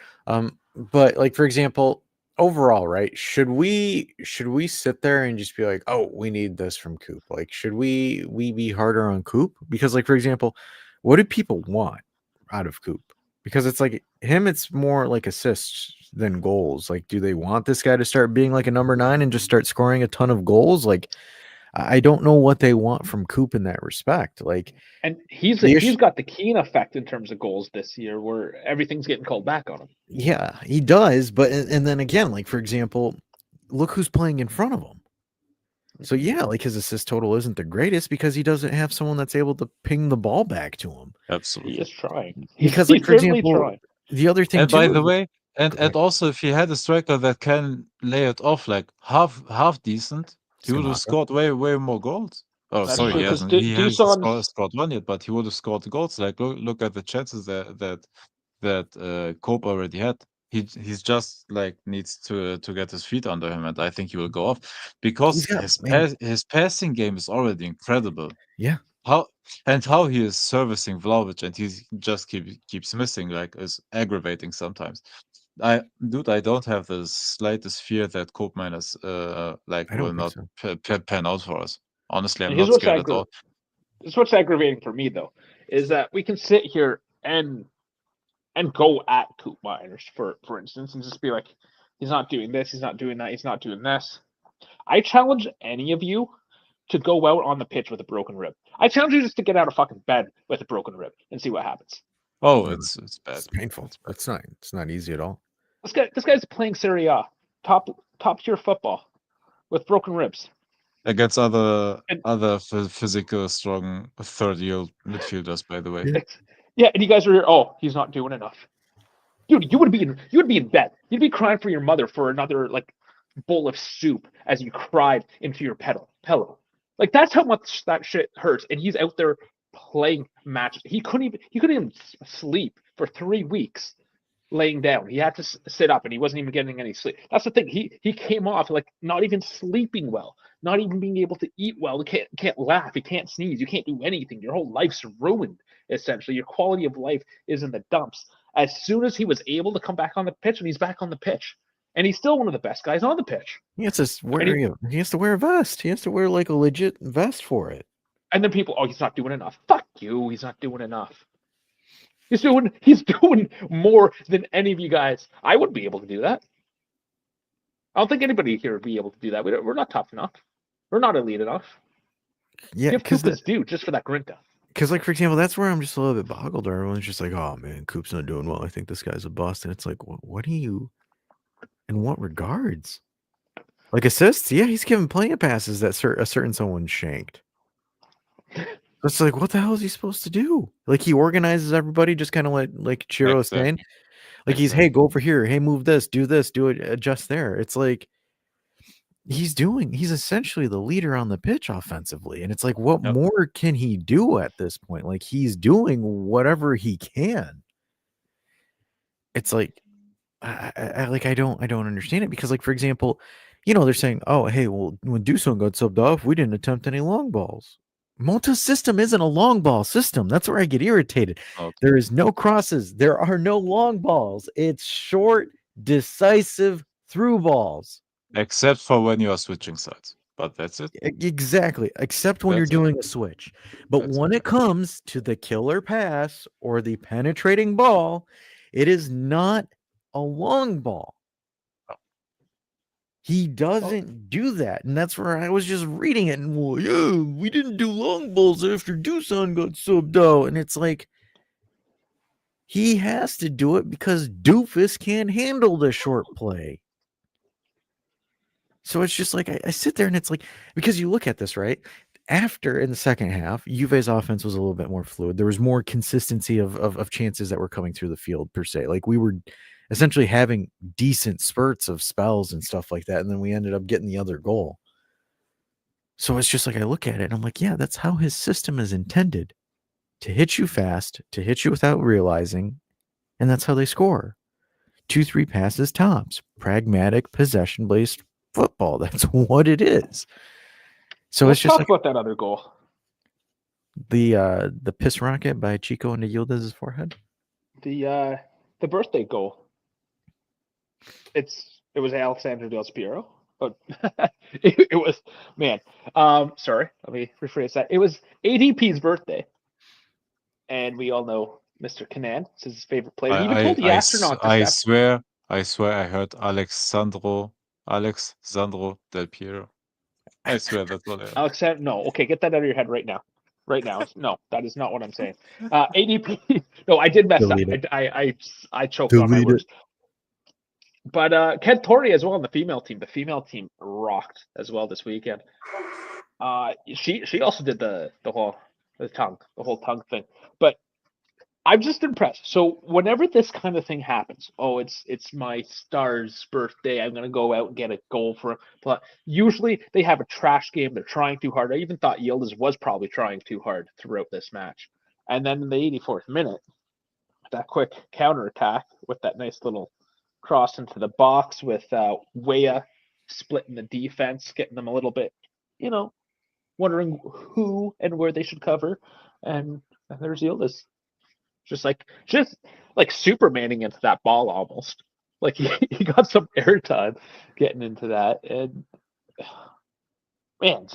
But like, for example, overall, right? Should we sit there and just be like, oh, we need this from Coop? Like, should we be harder on Coop? Because, like, for example, what do people want out of Coop? Because it's like him, it's more like assists than goals. Like, do they want this guy to start being like a number 9 and just start scoring a ton of goals? Like, I don't know what they want from Coop in that respect. Like, and he's got the Kenan effect in terms of goals this year, where everything's getting called back on him. Yeah, he does. But and then again, like, for example, look who's playing in front of him. So yeah, like, his assist total isn't the greatest because he doesn't have someone that's able to ping the ball back to him. Absolutely. He is trying. Because, like, for example, trying. The other thing, and too, by the way, and also, if he had a striker that can lay it off like half decent, he would have scored way more goals. Oh, That's sorry, true, he hasn't. He hasn't scored one yet, but he would have scored the goals. Like, look at the chances that Cope already had. He's just like needs to get his feet under him, and I think he will go off because his passing game is already incredible. Yeah. How he is servicing Vlahovic, and he just keeps missing, like, is aggravating sometimes. I don't have the slightest fear that Cope minus will not pan out for us. Honestly, I'm not scared at all. This is what's aggravating for me, though, is that we can sit here and go at Coop Miners, for instance, and just be like, he's not doing this, he's not doing that, he's not doing this. I challenge any of you to go out on the pitch with a broken rib. I challenge you just to get out of fucking bed with a broken rib and see what happens. Oh, it's bad. It's painful. It's not easy at all. This guy's playing Serie A, top tier football, with broken ribs against other physical, strong third-year midfielders. By the way, yeah, and you guys are here. Oh, he's not doing enough, dude. You would be in bed. You'd be crying for your mother for another bowl of soup as you cried into your pillow. Like, that's how much that shit hurts. And he's out there playing matches. He couldn't even sleep for 3 weeks laying down. He had to sit up, and he wasn't even getting any sleep. That's the thing. He came off not even sleeping well, not even being able to eat well. He can't laugh. He can't sneeze. You can't do anything. Your whole life's ruined, essentially. Your quality of life is in the dumps. As soon as he was able to come back on the pitch, and he's back on the pitch. And he's still one of the best guys on the pitch. He has to wear a vest. He has to wear a legit vest for it. And then people, oh, he's not doing enough. Fuck you. He's not doing enough. He's doing more than any of you guys. I wouldn't be able to do that. I don't think anybody here would be able to do that. We're not tough enough. We're not elite enough. Yeah, give Coop his due just for that grinta. Because, for example, that's where I'm just a little bit boggled. Everyone's just like, oh, man, Coop's not doing well. I think this guy's a bust. And it's like, what do you... In what regards? Like, assists? Yeah, he's giving plenty of passes that a certain someone shanked. It's like, what the hell is he supposed to do? Like, he organizes everybody, just kind of like Chiro was saying. Like, he's, hey, go over here. Hey, move this, do it, adjust there. It's like, he's essentially the leader on the pitch offensively. And it's like, what more can he do at this point? Like, he's doing whatever he can. It's like, I don't understand it, because, like, for example, they're saying, oh, hey, well, when Duson got subbed off, we didn't attempt any long balls. Moto's system isn't a long ball system. That's where I get irritated. Okay. There is no crosses. There are no long balls. It's short, decisive through balls. Except for when you are switching sides. But that's it. Exactly. Except when you're doing a switch. But when it comes to the killer pass or the penetrating ball, it is not a long ball. He doesn't do that. And that's where I was just reading it. And, well, yeah, we didn't do long balls after Dusan got subbed out. And it's like, he has to do it because Doofus can't handle the short play. So it's just like, I sit there and it's like, because you look at this, right? After, in the second half, Juve's offense was a little bit more fluid. There was more consistency of chances that were coming through the field, per se. Like, we were essentially having decent spurts of spells and stuff like that. And then we ended up getting the other goal. So it's just like I look at it and I'm like, yeah, that's how his system is intended, to hit you fast, to hit you without realizing. And that's how they score. 2-3 passes tops. Pragmatic, possession-based football. That's what it is. So Let's it's just talk like about that other goal. the piss rocket by Chico into Yildiz's forehead. The birthday goal. It was Alexander Del Spiero, but it was, man. Sorry, let me rephrase that. It was ADP's birthday, and we all know Mr. Kenan is his favorite player. He even told the astronaut to I step. swear I heard Alexandro Del Piero. I swear that's what I heard. Alexander, no, okay, get that out of your head right now. Right now, no, that is not what I'm saying. ADP, no, I did mess Delete up. it. I choked on my Delete words. But Ken Torrey as well on the female team. The female team rocked as well this weekend. She also did the whole tongue thing. But I'm just impressed. So whenever this kind of thing happens, it's my star's birthday. I'm gonna go out and get a goal for him. But usually they have a trash game. They're trying too hard. I even thought Yildiz was probably trying too hard throughout this match. And then in the 84th minute, that quick counterattack with that nice little cross into the box with Weah splitting the defense, getting them a little bit, wondering who and where they should cover. And there's Yildiz. Just like Supermaning into that ball almost. Like he got some airtime getting into that. And man,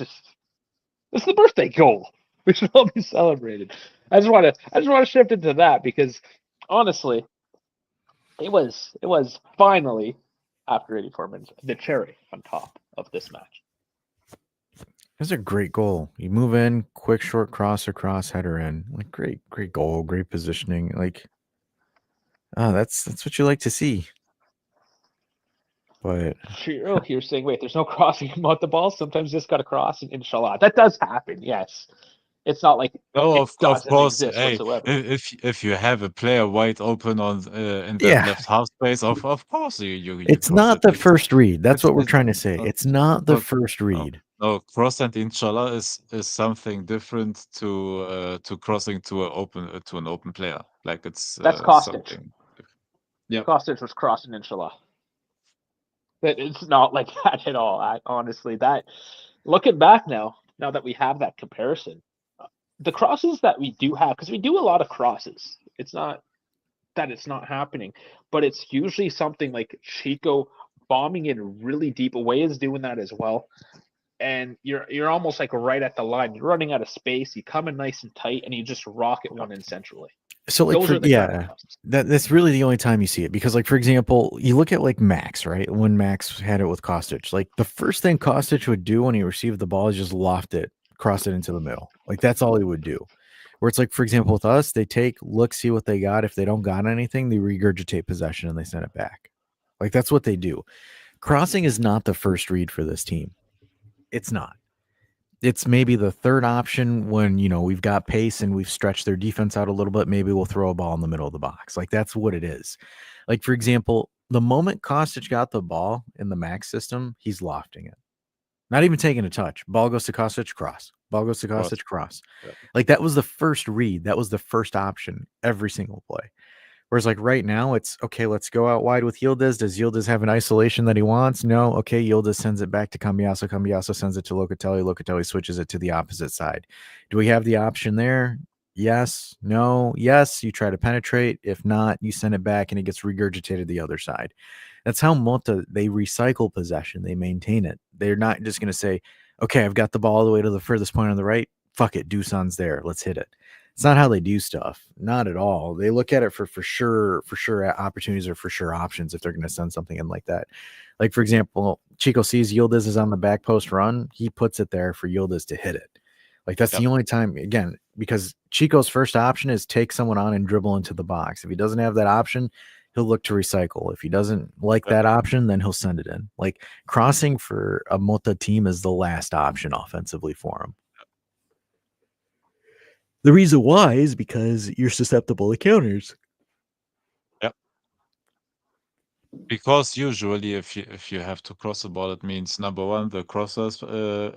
it's the birthday goal. We should all be celebrated. I just want to shift into that because honestly, it was finally, after 84 minutes, the cherry on top of this match. That's a great goal. You move in, quick short cross across, header in. Like great goal, great positioning. Like, that's what you like to see. But You're saying, wait, there's no crossing about the ball. Sometimes you just got to cross, and inshallah, that does happen. Yes, it's not like No, it of doesn't course. exist Hey, whatsoever. if you have a player wide open on in that yeah, left half space, of course you it's cross not it. the first read. That's what we're It's trying to say. It's not the no, first read. no, cross and inshallah is something different to crossing to an open player. Like it's That's Kostic. something. Yeah, Kostic was crossing inshallah. But it's not like that at all. Honestly, that looking back now that we have that comparison, the crosses that we do have, because we do a lot of crosses. It's not that it's not happening, but it's usually something like Chico bombing in really deep. Away is doing that as well. And you're almost like right at the line. You're running out of space. You come in nice and tight, and you just rocket one in centrally. So like that's really the only time you see it, because like for example, you look at like Max, right? When Max had it with Kostic, like the first thing Kostic would do when he received the ball is just loft it, cross it into the middle. Like that's all he would do. Where it's like, for example, with us, they look, see what they got. If they don't got anything, they regurgitate possession and they send it back. Like that's what they do. Crossing is not the first read for this team. It's not. It's maybe the third option when, we've got pace and we've stretched their defense out a little bit. Maybe we'll throw a ball in the middle of the box. Like that's what it is. Like, for example, the moment Kostic got the ball in the Max system, he's lofting it. Not even taking a touch. Ball goes to Kostic, cross. Ball goes to Kostic, cross. Yeah. Like that was the first read. That was the first option every single play. Whereas like right now, it's okay, let's go out wide with Yildiz. Does Yildiz have an isolation that he wants? No. Okay, Yildiz sends it back to Cambiaso. Cambiaso sends it to Locatelli. Locatelli switches it to the opposite side. Do we have the option there? Yes. No. Yes. You try to penetrate. If not, you send it back and it gets regurgitated the other side. That's how Mota, they recycle possession. They maintain it. They're not just going to say, okay, I've got the ball all the way to the furthest point on the right. Fuck it. Dusan's there. Let's hit it. It's not how they do stuff. Not at all. They look at it for sure opportunities or for sure options if they're going to send something in like that. Like, for example, Chico sees Yildiz is on the back post run. He puts it there for Yildiz to hit it. Like, that's the only time, again, because Chico's first option is take someone on and dribble into the box. If he doesn't have that option, he'll look to recycle. If he doesn't like that option, then he'll send it in. Like, crossing for a Mota team is the last option offensively for him. The reason why is because you're susceptible to counters. Yep. Because usually, if you have to cross the ball, it means number one, the crosser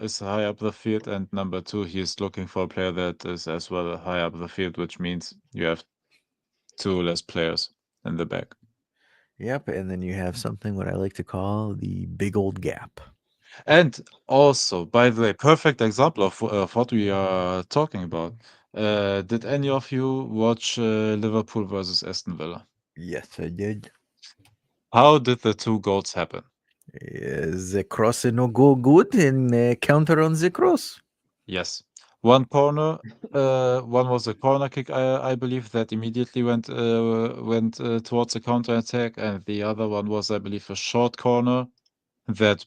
is high up the field, and number two, he is looking for a player that is as well high up the field, which means you have two less players in the back. Yep, and then you have something what I like to call the big old gap. And also, by the way, perfect example of what we are talking about. Did any of you watch Liverpool versus Aston Villa? Yes, I did. How did the two goals happen? The cross no go good and counter on the cross. Yes, one corner. One was a corner kick, I believe, that immediately went towards the counter attack, and the other one was, I believe, a short corner that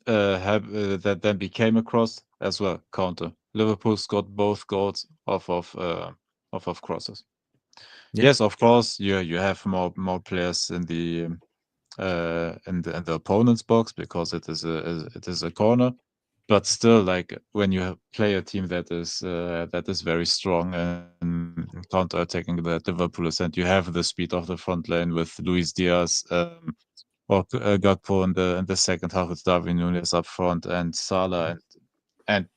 that then became a cross as well. Counter. Liverpool scored both goals off of crosses. Yeah. Yes, of course, you have more players in the opponent's box because it is a corner. But still, like when you play a team that is very strong and counter-attacking that Liverpool is, and you have the speed of the front line with Luis Diaz or Gakpo in the second half with Darwin Núñez up front and Salah and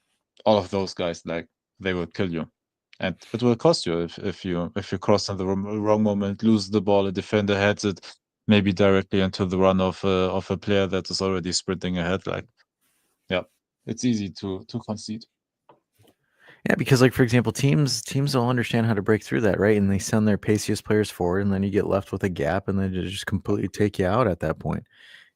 all of those guys, like they will kill you. And it will cost you if you cross in the wrong moment, lose the ball, a defender heads it maybe directly into the run of a player that is already sprinting ahead. Like, yeah, it's easy to concede. Yeah, because like for example, teams don't understand how to break through that, right? And they send their paciest players forward, and then you get left with a gap, and then they just completely take you out at that point.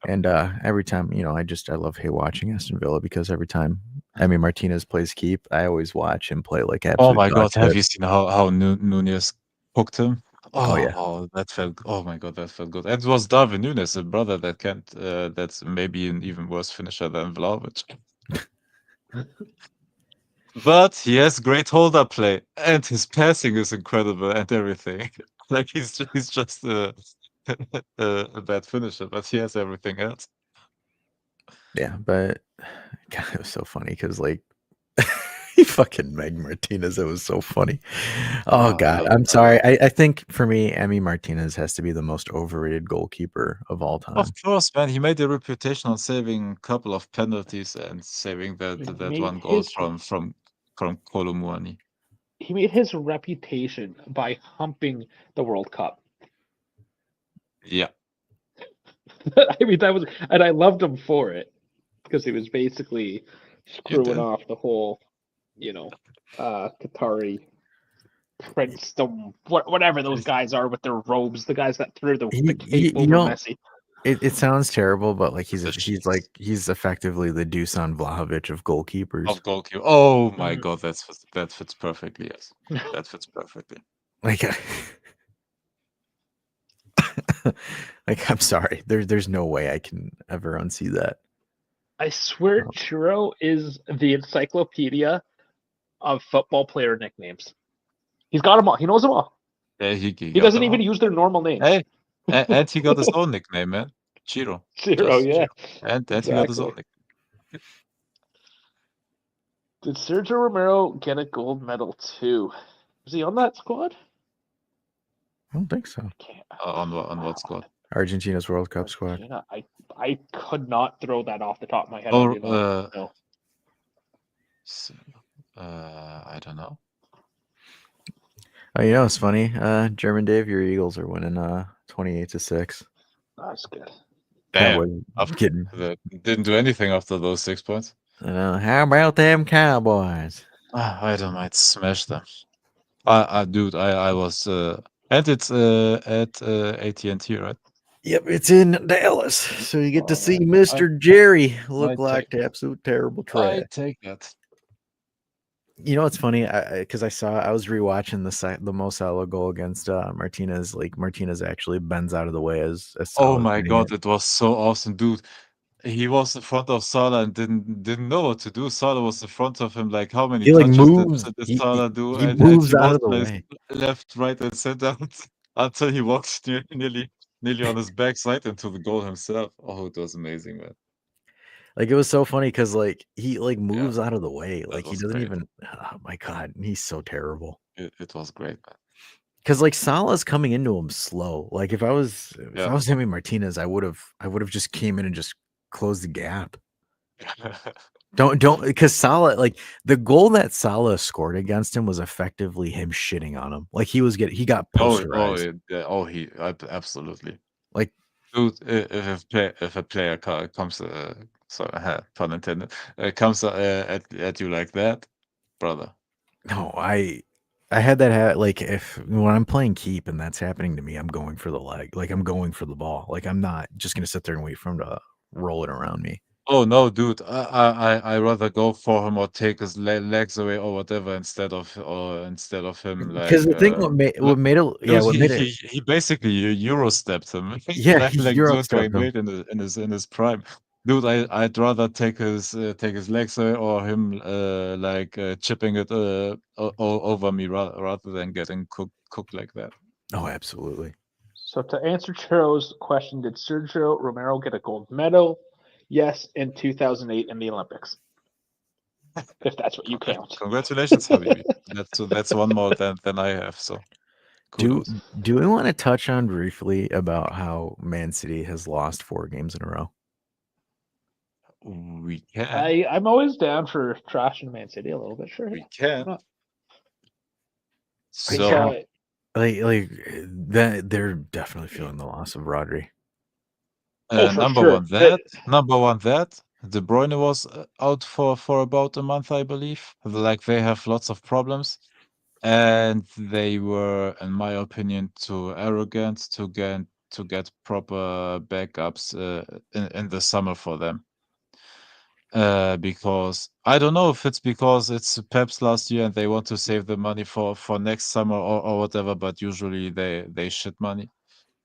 And every time, I love watching Aston Villa because every time Emi Martinez plays keep, I always watch him play like Oh absolute my dog God, have shit. you seen how Nunez hooked him? Oh yeah, That felt. Oh my God, that felt good. And it was Darwin Núñez, a brother that can't. That's maybe an even worse finisher than Vlahovic. But he has great hold-up play, and his passing is incredible and everything. Like he's just a bad finisher, but he has everything else. yeah, but God, it was so funny because like he fucking Meg Martinez. It was so funny. Oh God, I'm sorry. I think for me, Emi Martinez has to be the most overrated goalkeeper of all Of time. course, man. He made a reputation on saving a couple of penalties and saving He that made one goal his from Kolo Muani. he made his reputation by humping the World Cup. Yeah. I mean, that was, and I loved him for it because he was basically You screwing did. off the whole, Qatari princedom, whatever those guys are with their robes, the guys that threw the cape over Messi. It sounds terrible, but like The he's effectively the Dusan Vlahovic of goalkeepers. of goalkeeper. Oh my God, that fits perfectly. Yes, that fits perfectly. Like, like I'm sorry, there's no way I can ever unsee that. I swear, Churro is the encyclopedia of football player nicknames. He's got them all. He knows them all. Yeah, He got doesn't them even all. use their normal names. Hey, and he got his own nickname, man. Chiro. Churro, yeah. And he got his own nickname. Did Sergio Romero get a gold medal too? Was he on that squad? I don't think so. On what squad? Argentina's World Cup squad. I could not throw that off the top of my head. Oh, no. I don't know. Oh, it's funny. German Dave, your Eagles are winning 28-6. That's good. Damn. Kidding. Didn't do anything after those 6 points. I know. How about them Cowboys? I don't might smash them. Dude, I was and it's at AT&T, right? Yep, it's in Dallas, so you get to see Mr. Jerry look like the absolute terrible trash. I take that. It's funny because I was rewatching the Mo Salah goal against Martinez. Like Martinez actually bends out of the way as Oh my God, it was so awesome, dude. He was in front of Salah and didn't know what to do. Salah was in front of him. Like how many touches moves. did Salah do? He And moves he out was of the way. left, right, and center until he walked nearly on his backside into the goal himself. Oh, it was amazing, man. Like it was so funny because like he like moves out of the way. Like he doesn't great. even. Oh my God, he's so terrible. It was great, man. because like Salah's coming into him slow. Like if I was Emi Martinez, I would have just came in and just closed the gap. Don't because Salah, like the goal that Salah scored against him was effectively him shitting on him. Like he got posterized. Absolutely. Like, dude, if a player comes, sorry, pun intended, comes at you like that, brother. no, I had that like if when I'm playing keep and that's happening to me, I'm going for the leg. Like I'm going for the ball. Like I'm not just gonna sit there and wait for him to roll it around me. Oh no, dude! I rather go for him or take his legs away or whatever instead of him Because the thing what made it dude, he basically Euro stepped him. Yeah, like he Joe stepped him. Wade in his prime. Dude, I'd rather take his legs away or him chipping it over me rather than getting cooked like that. Oh, absolutely. So to answer Chiro's question, did Sergio Romero get a gold medal? Yes, in 2008 in the Olympics. If that's what you count. Congratulations, Habibi. That's one more than I have. So kudos. Do we want to touch on briefly about how Man City has lost 4 games in a row? We can. I'm always down for trashing Man City a little bit. Sure, We can. So, like that, they're definitely feeling the loss of Rodri. Number one, that De Bruyne was out for about a month, I believe. Like they have lots of problems, and they were, in my opinion, too arrogant to get proper backups in the summer for them. Because I don't know if it's because it's Pep's last year and they want to save the money for next summer or whatever, but usually they shit money.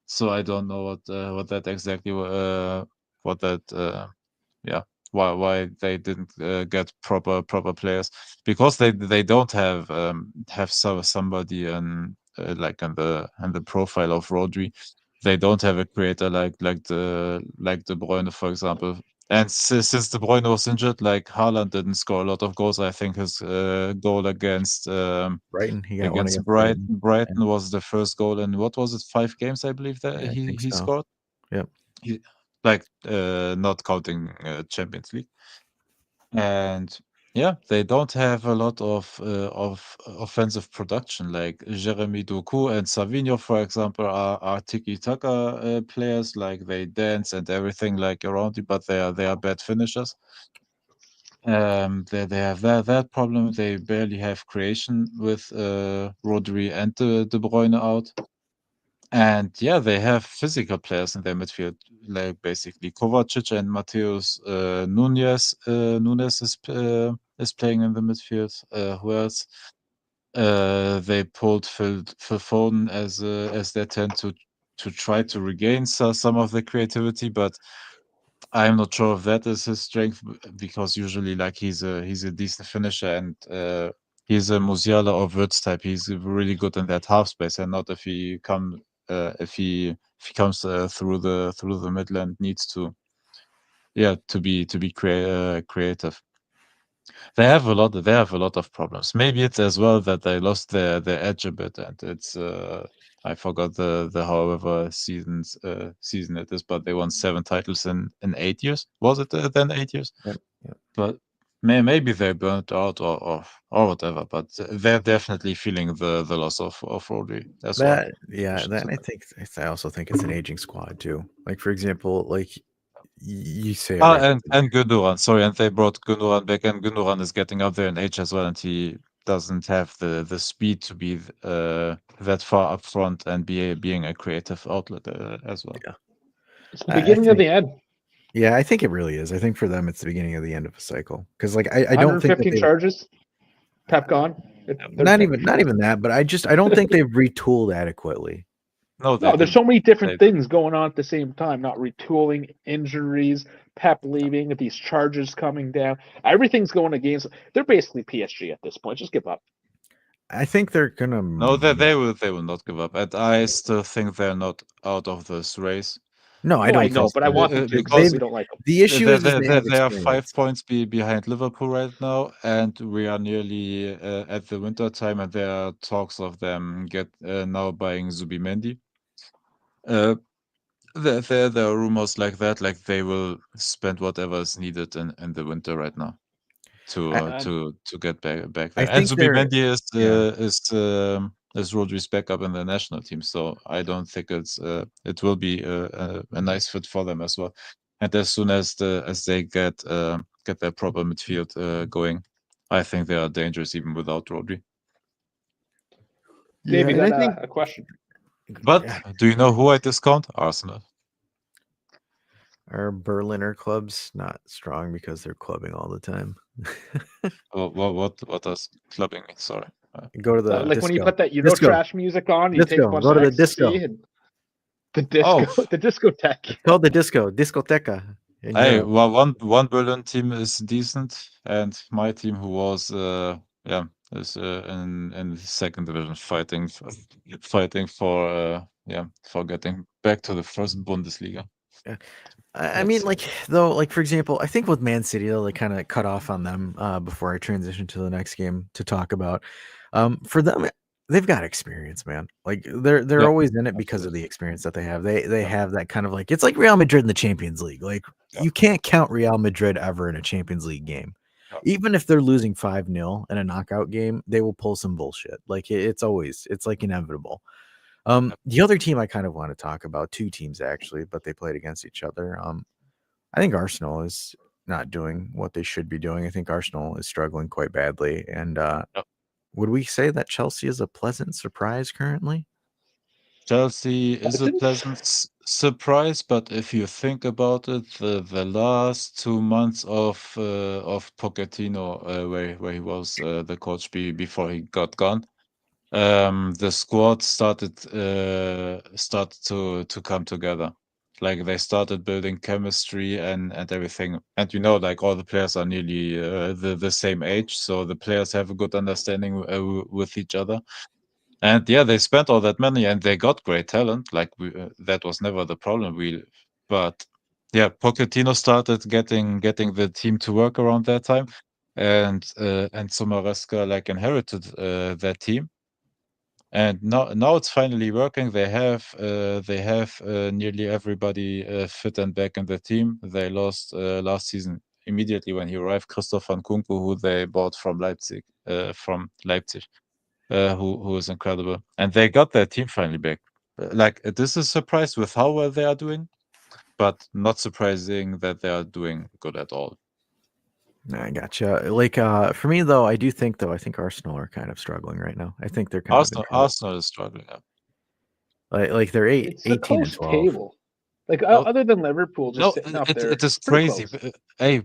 So I don't know what that exactly what that why they didn't get proper players, because they don't have somebody like in the profile of Rodri. They don't have a creator like De Bruyne, for example. And since De Bruyne was injured, like Haaland didn't score a lot of goals. I think his goal against Brighton, he got against one Brighton. against Brighton was the first goal in, what was it, 5 games, I believe, that Yeah, I think he so. scored. Yep. Not counting Champions League. And yeah, they don't have a lot of offensive production. Like Jeremy Doku and Savinho, for example, are tiki-taka players. Like they dance and everything like around you, but they are bad finishers. They have that problem. They barely have creation with Rodri and De Bruyne out. And yeah, they have physical players in their midfield, like basically Kovacic and Mateus Nunes. Nunes is playing in the midfield. Who else? They pulled Phil Foden as they tend to try to regain some of the creativity, but I'm not sure if that is his strength, because usually like he's a decent finisher, and he's a Musiala or Wirtz type. He's really good in that half space, and not if he comes through the middle and needs to be creative. They have a lot of problems. Maybe it's as well that they lost their edge a bit, and it's I forgot the however season it is, but they won 7 titles in 8 years. Was it then 8 years? Yep. But maybe they burnt out or whatever. But they're definitely feeling the loss of Rodri as well. I also think it's an aging squad too. Like for example, like you say, and Gundogan, sorry, and they brought Gundogan back, and Gundogan is getting up there in age as well, and he doesn't have the speed to be that far up front and being a creative outlet as well. Yeah, it's the beginning of the end. Yeah, I think it really is. I think for them, it's the beginning of the end of a cycle. Because like I don't think 115 charges. Pep gone. Not even that, but I don't think they've retooled adequately. No, there's so many different things going on at the same time. Not retooling, injuries, Pep leaving, these charges coming down. Everything's going against. They're basically PSG at this point. Just give up. I think they're gonna. No, they will not give up, and I still think they're not out of this race. No, I No, I don't know, think but I so. want them to because because we don't like them. The issue is they have they are 5 experience. points behind Liverpool right now, and we are nearly at the winter time, and there are talks of them now buying Zubimendi. There are rumors like that, like they will spend whatever is needed in the winter right now to get back I there. And think they're Zubimendi yeah. is Rodri's backup in the national team, so I don't think it will be a nice fit for them as well. And as soon as they get their proper midfield going, I think they are dangerous even without Rodri. Dave, you and I got think a question? But yeah, do you know who I discount? Arsenal. our Berliner clubs not strong because they're clubbing all the time. What does clubbing mean? Sorry. Go to the Like disco. when you put that Euro Disco. trash music on, you take a Disco. bunch Go of to the ecstasy disco. and the disco, Oh, the discotheque. It's called the disco. Discoteca in hey, Europe. well, one Berlin team is decent, and my team, who was is in the second division, fighting for getting back to the first Bundesliga. Yeah. I mean, like though, like for example, I think with Man City, they'll like kind of cut off on them before I transition to the next game to talk about. For them, they've got experience, man. Like they're Yeah, always in it because of absolutely. the experience that they have. They Yeah. have that kind of like it's like Real Madrid in the Champions League. Like Yeah. you can't count Real Madrid ever in a Champions League game. Yeah. Even if they're losing 5-0 in a knockout game, they will pull some bullshit. Like it's like inevitable. The other team I kind of want to talk about, two teams actually, but they played against each other. I think Arsenal is not doing what they should be doing. I think Arsenal is struggling quite badly. And Yep. would we say that Chelsea is a pleasant surprise currently? Chelsea is a pleasant surprise, but if you think about it, the last 2 months of Pochettino, where he was the coach before he got gone, the squad started to come together. Like they started building chemistry and everything. And like all the players are nearly the same age, so the players have a good understanding with each other. And yeah, they spent all that money and they got great talent. Like that was never the problem. But yeah, Pochettino started getting the team to work around that time, and Somaresca like inherited that team. And now it's finally working. They have nearly everybody fit and back in the team. They lost last season immediately when he arrived, Christoph Nkunku, who they bought from Leipzig, who is incredible. And they got their team finally back. Like this is a surprise with how well they are doing, but not surprising that they are doing good at all. I gotcha. Like for me though, I think Arsenal are kind of struggling right now. I think they're kind of in trouble. Arsenal is struggling. Yeah. Like they're It's a 18 and close 12. table. Like No, other than Liverpool just no, sitting up there, it is pretty crazy. close. Hey,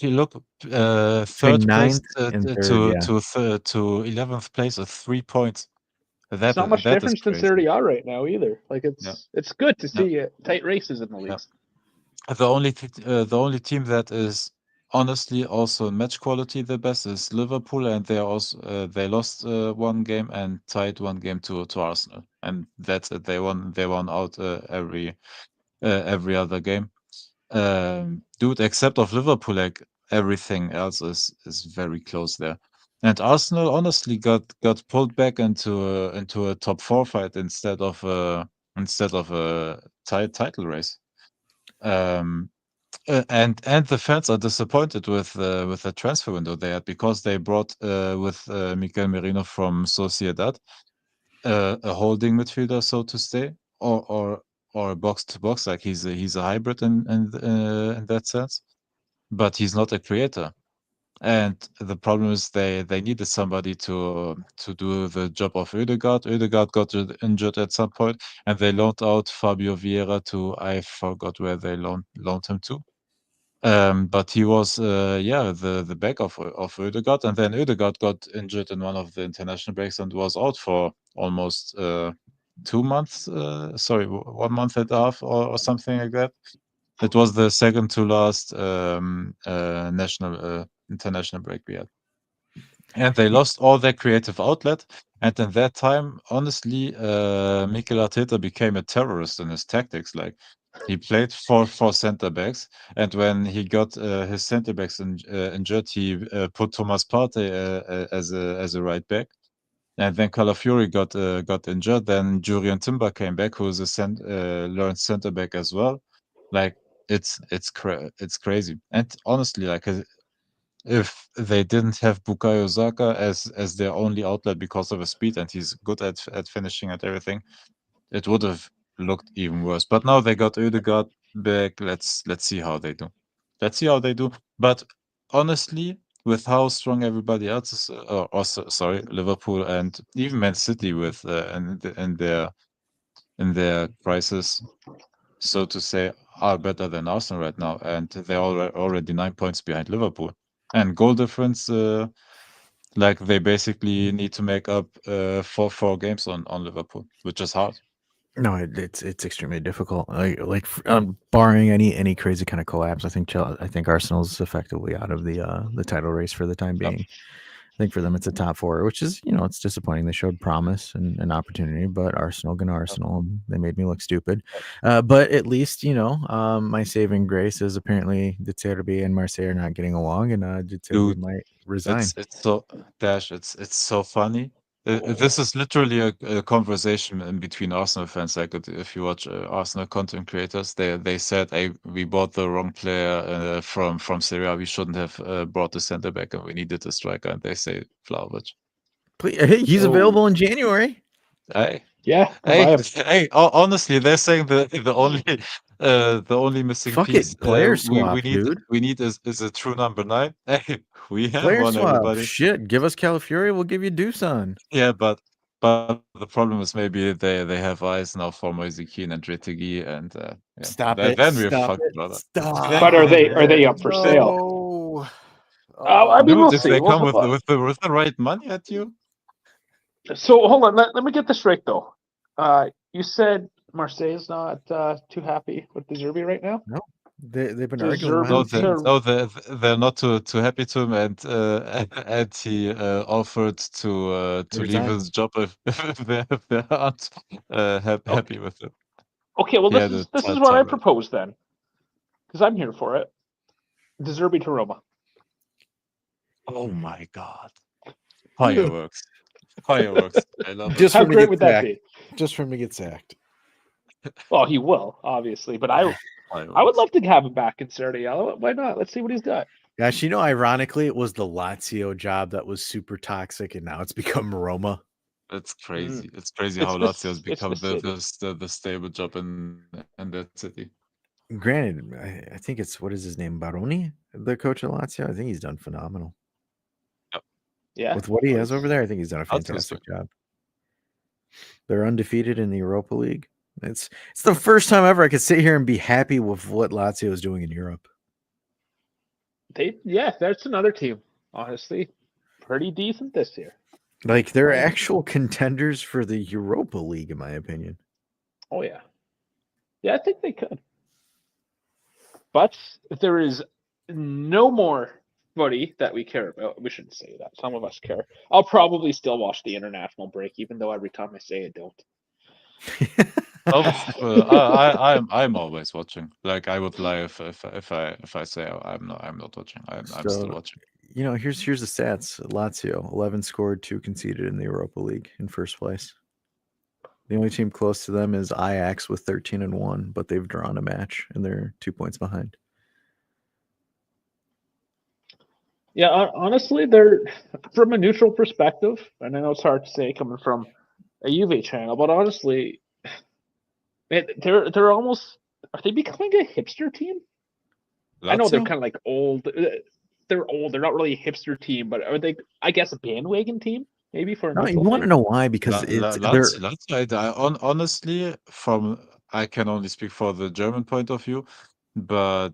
you look, Between third place 9th and 3rd, yeah. to 11th place at 3 points. It's not much That is difference than crazy. Serie A right now either. Like Yeah. it's good to Yeah. see tight races in the leagues. The only team that is honestly also in match quality the best is Liverpool, and they are also they lost one game and tied one game to Arsenal, and that's it. They won out every other game. Dude, except of Liverpool, like everything else is very close there. And Arsenal honestly got pulled back into a top 4 fight instead of a title race. And the fans are disappointed with the transfer window they had, because they brought with Mikel Merino from Sociedad, a holding midfielder, so to say, or a box to box. Like he's a hybrid in that sense, but he's not a creator. And the problem is they needed somebody to do the job of Ødegaard. Ødegaard got injured at some point, and they loaned out Fabio Vieira to, I forgot where they loaned him to. But he was the back of Ødegaard, and then Ødegaard got injured in one of the international breaks and was out for almost 2 months. 1 month and a half or something like that. It was the second to last international break we had. And they lost all their creative outlet. And in that time, honestly, Mikel Arteta became a terrorist in his tactics. Like He played for center backs, and when he got his center backs injured, he put Thomas Partey as a right back. And then Calafiori got injured. Then Jurriën Timber came back, who's a learned center back as well. Like it's crazy. And honestly, like if they didn't have Bukayo Saka as their only outlet because of his speed, and he's good at finishing and everything, it would have looked even worse. But now they got Ødegaard back. Let's see how they do. Let's see how they do. But honestly, with how strong everybody else is, sorry, Liverpool and even Man City with in their crisis, so to say, are better than Arsenal right now, and they're already 9 points behind Liverpool. And goal difference, like they basically need to make up for 4 games on Liverpool, which is hard. No, it's extremely difficult. Barring any crazy kind of collapse, I think Arsenal's effectively out of the title race for the time being. I think for them it's a top 4, which is it's disappointing. They showed promise and an opportunity, but Arsenal, and they made me look stupid. But at least my saving grace is apparently De Zerbi and Marseille are not getting along, and De Zerbi Dude, might resign. it's so Dash. It's so funny. This is literally a conversation in between Arsenal fans. Like if you watch Arsenal content creators, they said, "Hey, we bought the wrong player from Serie A. We shouldn't have brought the center back, and we needed a striker." And they say Vlahovic. He's available in January. Hey, Yeah, hey, honestly, they're saying the only missing Fuck piece it, player swap, we dude. need is a true number 9. Hey, we have Player one, swap. everybody. Shit, give us Calafiori, we'll give you Dusan. Yeah, but the problem is maybe they have eyes now for Moise Kean and Retegi, and yeah. Stop then, it. then we're Stop fucked, it. brother. Stop. But are they up for sale? I mean, Dude, we'll if see. they come We'll- with the right money at you, So hold on, let me get this right though. You said Marseille's not too happy with De Zerbi right now. No, they've been De arguing. no, Zerbi they're not too happy to him, and he offered to leave Resign. his job if they aren't happy with him. Okay, well He had a this is what I tirade. propose then, because I'm here for it. De Zerbi to Roma. Oh my god, fireworks! Fireworks! I love it. Just How for him to great get would that sacked. be? Just for him to get sacked. Well, he will obviously, but I would Fireworks. love to have him back in Serie A. Why not? Let's see what he's got. Gosh, ironically, it was the Lazio job that was super toxic, and now it's become Roma. It's crazy. It's crazy It's how the- Lazio has it's the become city. the stable job in that city. Granted, I think it's what is his name, Baroni, the coach of Lazio. I think he's done phenomenal. Yeah. With what he has over there, I think he's done a Lazio's fantastic job. They're undefeated in the Europa League. It's the first time ever I could sit here and be happy with what Lazio is doing in Europe. That's another team. Honestly, pretty decent this year. Like they're actual contenders for the Europa League, in my opinion. Oh yeah. Yeah, I think they could. But if there is no more footy that we care about, we shouldn't say that. Some of us care. I'll probably still watch the international break, even though every time I say I don't. I'm always watching. Like I would lie if I say I'm not watching. I'm still watching. Here's the stats. Lazio 11 scored, 2 conceded in the Europa League in first place. The only team close to them is Ajax with 13-1, but they've drawn a match and they're 2 points behind. Yeah, honestly, they're from a neutral perspective, and I know it's hard to say coming from a Juve channel, but honestly, man, they're almost are they becoming a hipster team? Lazio? I know they're kind of like old. They're old. They're not really a hipster team, but are they? I guess a bandwagon team maybe for a No, you neutral want to fan? know why? Because Lazio, honestly, I can only speak for the German point of view, but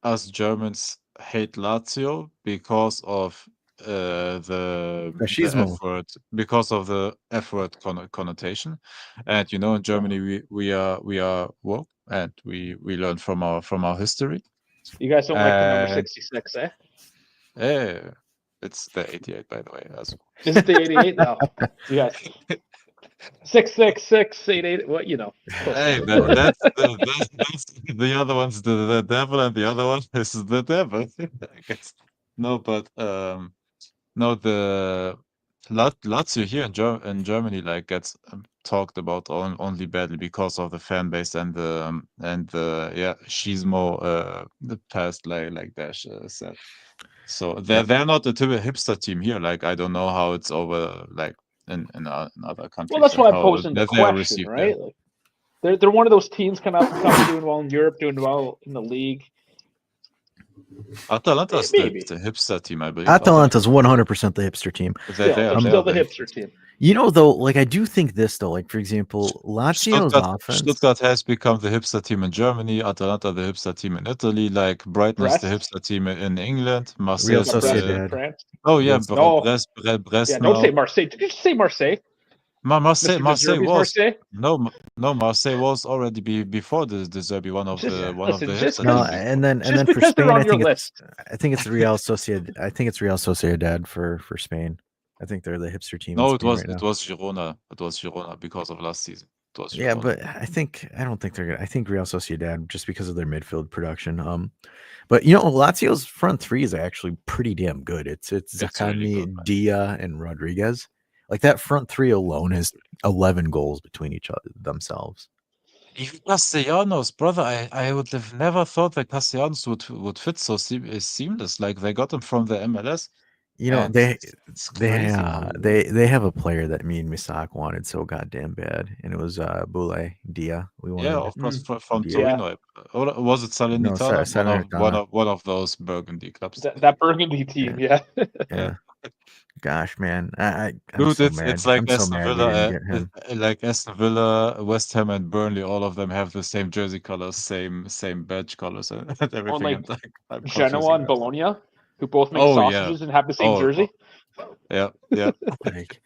us Germans hate Lazio because of the Fascismo. F word, because of the F word connotation. And in Germany we are woke, and we learn from our history. You guys don't like the number 66, eh? Eh, it's the 88, by the way. Is it the 88? No. Yeah. 66688. What close Hey, enough. that's the other one's the devil, and the other one is the devil. I guess. No, but no, the Lazio here in Germany like gets talked about only badly because of the fan base and the schismo the past like Dash said. So they're not a typical hipster team here. Like I don't know how it's over like in other Well, countries, that's like why I'm how posing the they are question, received there. right? Like, they're one of those teams kind of up and coming, doing well in Europe, doing well in the league. Atalanta's Maybe. the hipster team, I believe. Atalanta's 100% the hipster team. Still, they're still the hipster team. You know, though, like I do think this though, like for example, Lazio's offense. Stuttgart has become the hipster team in Germany, Atalanta the hipster team in Italy, like Brighton is the Brest? hipster team in England, Marseille Real is Brest in Sociedad. France. oh yeah, Real- Brest Yeah, now. don't say Marseille. Did you just say Marseille? Marseille Mr. was Marseille? no Marseille was already before the Derby one of the Just hipster No, teams. and then just for because they're Spain, on I your think list. it's Real Sociedad. I think it's Real Sociedad for Spain. I think they're the hipster team. No, in it Spain was right now. it was Girona. It was Girona because of last season. It was Yeah, Girona. but I don't think they're gonna. I think Real Sociedad just because of their midfield production. But you know, Lazio's front three is actually pretty damn good. It's It's really Zaccagni, good, man. Dia, and Rodriguez. Like that front three alone has 11 goals between each other themselves. Even Castellanos, brother, I would have never thought that Castellanos would fit so seamless. Like they got him from the MLS. You know, And it's they crazy. they have a player that me and Misak wanted so goddamn bad, and it was Boulay Dia. We Yeah, wanted of course, from Dia. Torino. Or was it No, Salernitana? Salernitana. One of those Burgundy clubs. That Burgundy team, yeah. Yeah. Gosh, man, I'm Dude, so mad. it's like I'm so Aston mad we didn't Villa, get him. like Aston Villa, West Ham, and Burnley. All of them have the same jersey colors, same badge colors, and Or everything. like And like, I'm Genoa confusing and them. Bologna, who both make Oh yeah. sausages and have the same Oh, jersey. yeah. Like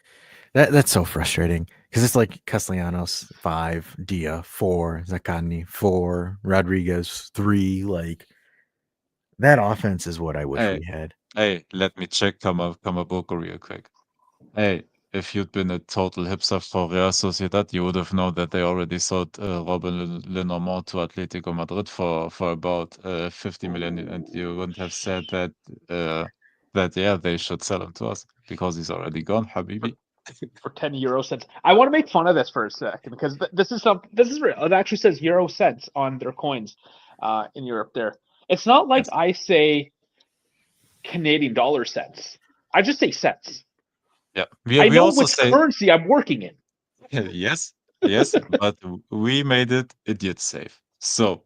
that's so frustrating because it's like Castellanos 5, Dia 4, Zaccagni 4, Rodriguez 3. Like that offense is what I wish Hey, we had. hey, let me check Kamaboko real quick. Hey, if you'd been a total hipster for Real Sociedad, you would have known that they already sold Robin Lenormand to Atletico Madrid for about 50 million, and you wouldn't have said that yeah, they should sell him to us because he's already gone, Habibi. For 10 euro cents. I want to make fun of this for a second because this is real. It actually says euro cents on their coins in Europe there. It's not like Yes. I say Canadian dollar cents. I just say cents. Yeah, I we know also which say currency I'm working in. yes, but we made it idiot safe. So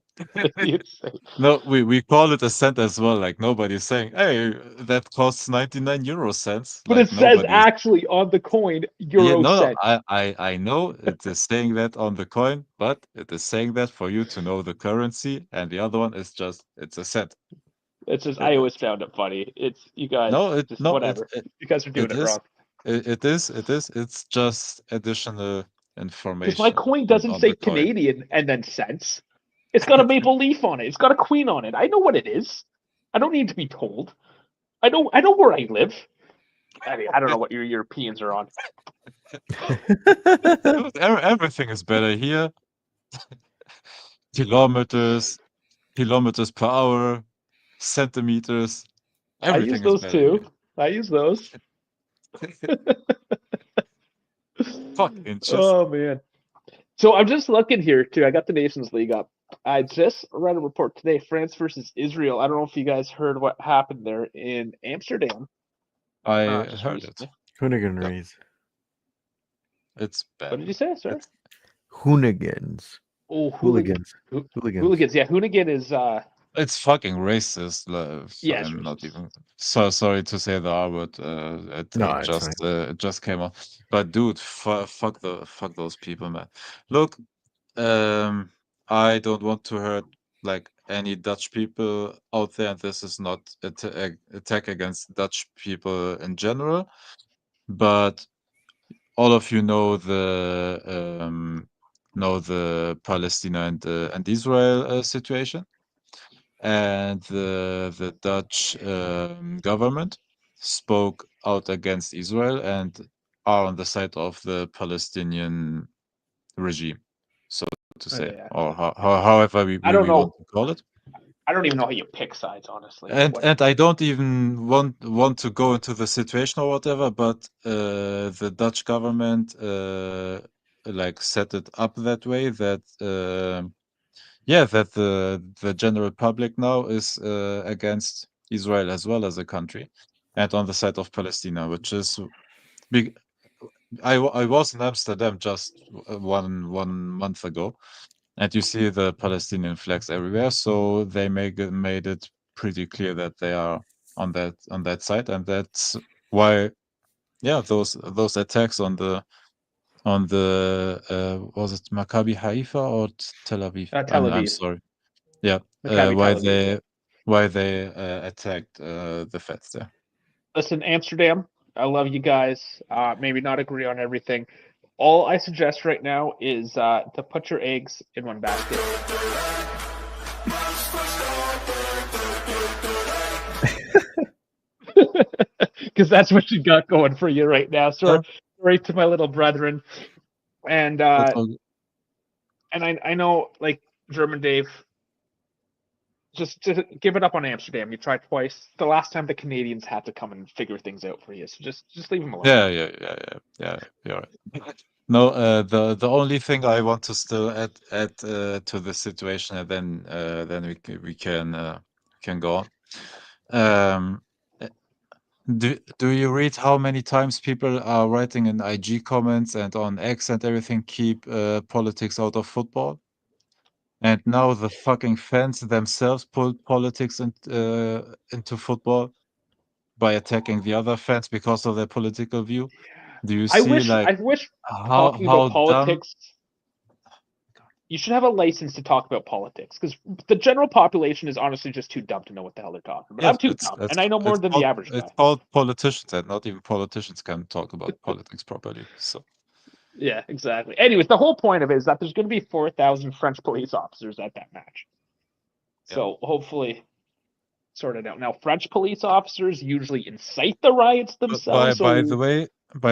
no, we call it a cent as well. Like nobody's saying, "Hey, that costs 99 euro cents." But Like it says nobody's. actually on the coin Yeah, euro no, cent. I know it is saying that on the coin, but it is saying that for you to know the currency, and the other one is just it's a cent. It's just I always found it funny. It's you guys just whatever. You guys are doing it wrong. It is. It's just additional information. Because my coin doesn't say Canadian and then cents. It's got a maple leaf on it. It's got a queen on it. I know what it is. I don't need to be told. I know where I live. I mean, I don't know what your Europeans are on. Everything is better here. kilometers per hour, centimeters. Everything I use those too. I use those. Fuck inches. Oh man. So I'm just looking here too. I got the Nations League up. I just read a report today, France versus Israel. I don't know if you guys heard what happened there in Amsterdam. I heard it. Hooniganries. It's bad. What did you say, sir? Hoonigans. Oh, Hooligans. Hooligans. Yeah, hoonigan is It's fucking racist. Yeah, I'm it's not racist. even so sorry to say the R word. It just came up. But dude, fuck those people, man. Look, I don't want to hurt like any Dutch people out there. This is not attack against Dutch people in general, but all of you know the Palestine and Israel situation, and the Dutch government spoke out against Israel and are on the side of the Palestinian regime, so to say, Yeah. or however we I don't know. want to call it. I don't even know how you pick sides, honestly. And I don't even want to go into the situation or whatever, but the Dutch government like set it up that way that that the general public now is against Israel as well as a country, and on the side of Palestine, which is big. I was in Amsterdam just one month ago, and you see the Palestinian flags everywhere. So they made it pretty clear that they are on that side, and that's why, those attacks on the was it Maccabi Haifa or Tel Aviv? Tel I'm Aviv. sorry. Yeah, Maccabi why Tel Aviv, they attacked the feds there. Listen, Amsterdam, I love you guys. Maybe not agree on everything. All I suggest right now is to put your eggs in one basket. Because that's what you got going for you right now. Sorry to my little brethren. And I know, like, German Dave, just give it up on Amsterdam. You tried twice. The last time the Canadians had to come and figure things out for you, so just leave them alone. Yeah. You're right. No, the only thing I want to still add to the situation, and then we can go on. Do you read how many times people are writing in IG comments and on X and everything, keep politics out of football? And now the fucking fans themselves pulled politics into football by attacking the other fans because of their political view. Do you see I wish talking about politics. You should have a license to talk about politics, because the general population is honestly just too dumb to know what the hell they're talking about. I'm too dumb, and I know more than the average guy. It's called politicians, and not even politicians can talk about politics properly. So. Yeah, exactly. Anyways, the whole point of it is that there's going to be 4,000 French police officers at that match. So hopefully sort it out. Now, French police officers usually incite the riots themselves. By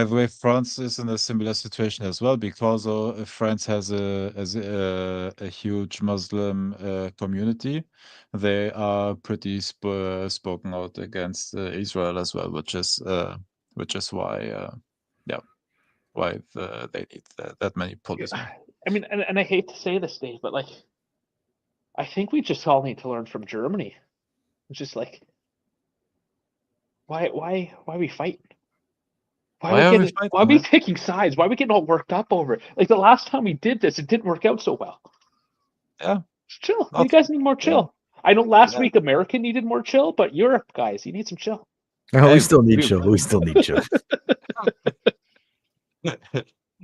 the way, France is in a similar situation as well, because France has a huge Muslim community. They are pretty spoken out against Israel as well, which is why why they need that many policemen. I mean, and I hate to say this, Dave, but like, I think we just all need to learn from Germany. It's just like, why are we fighting? Why are we taking sides? Why are we getting all worked up over it? Like, the last time we did this, it didn't work out so well. Yeah. Just chill. You guys need more chill. Yeah. I know last week America needed more chill, but Europe, guys, you need some chill. Oh, we still need chill. We still need chill.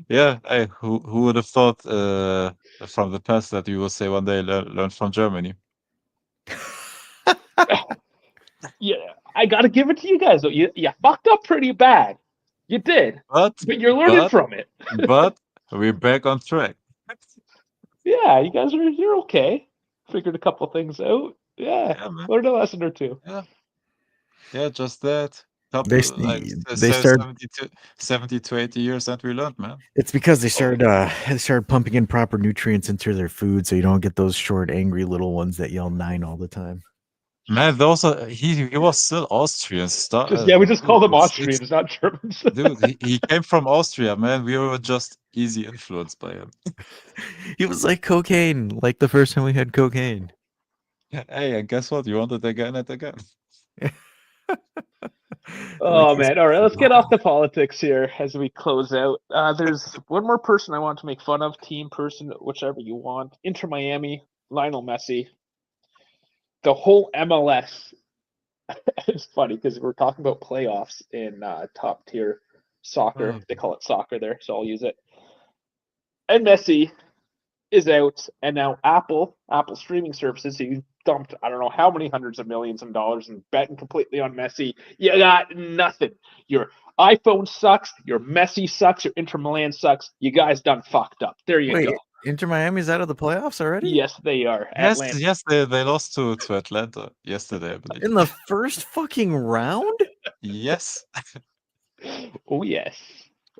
Yeah, who would have thought from the past that you will say one day learn from Germany? Yeah, I got to give it to you guys, though. You fucked up pretty bad. You did. But you're learning from it. But we're back on track. Yeah, you guys you're okay. Figured a couple things out. Yeah, learned a lesson or two. Yeah, just that. They started 70 to 80 years that we learned, man. It's because they started pumping in proper nutrients into their food, so you don't get those short, angry little ones that yell 9 all the time. Man, those are he was still Austrian. We just call them Austrians, not Germans. Dude, he came from Austria, man. We were just easy influenced by him. He was like cocaine, like the first time we had cocaine. Hey, and guess what? You want it again and again. Oh, man. All right, let's get off the politics here as we close out. There's one more person I want to make fun of, team person, whichever you want. Inter Miami, Lionel Messi. The whole MLS. It's funny because we're talking about playoffs in top tier soccer. They call it soccer there, so I'll use it. And Messi is out, and now Apple streaming services, he dumped I don't know how many hundreds of millions of dollars and betting completely on Messi. You got nothing. Your iPhone sucks. Your Messi sucks. Your Inter Milan sucks. You guys done fucked up. There you go. Inter Miami's out of the playoffs already? Yes, they are. Yes, they lost to Atlanta yesterday, I believe. In the first fucking round? Yes. Oh yes.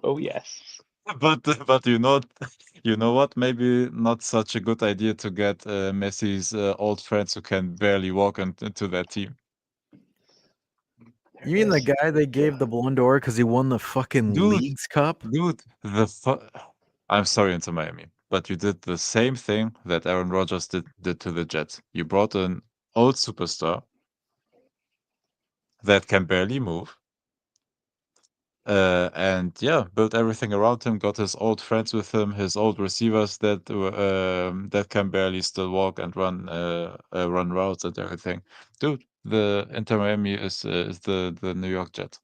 Oh yes. But you know what? Maybe not such a good idea to get Messi's old friends who can barely walk into that team. You mean the Yes. guy they gave the Ballon d'Or because he won the fucking Dude, Leagues Cup? dude, I'm sorry, Inter Miami, but you did the same thing that Aaron Rodgers did to the Jets. You brought an old superstar that can barely move. And yeah, built everything around him. Got his old friends with him, his old receivers that can barely still walk and run routes and everything. Dude, the Inter Miami is the New York Jets.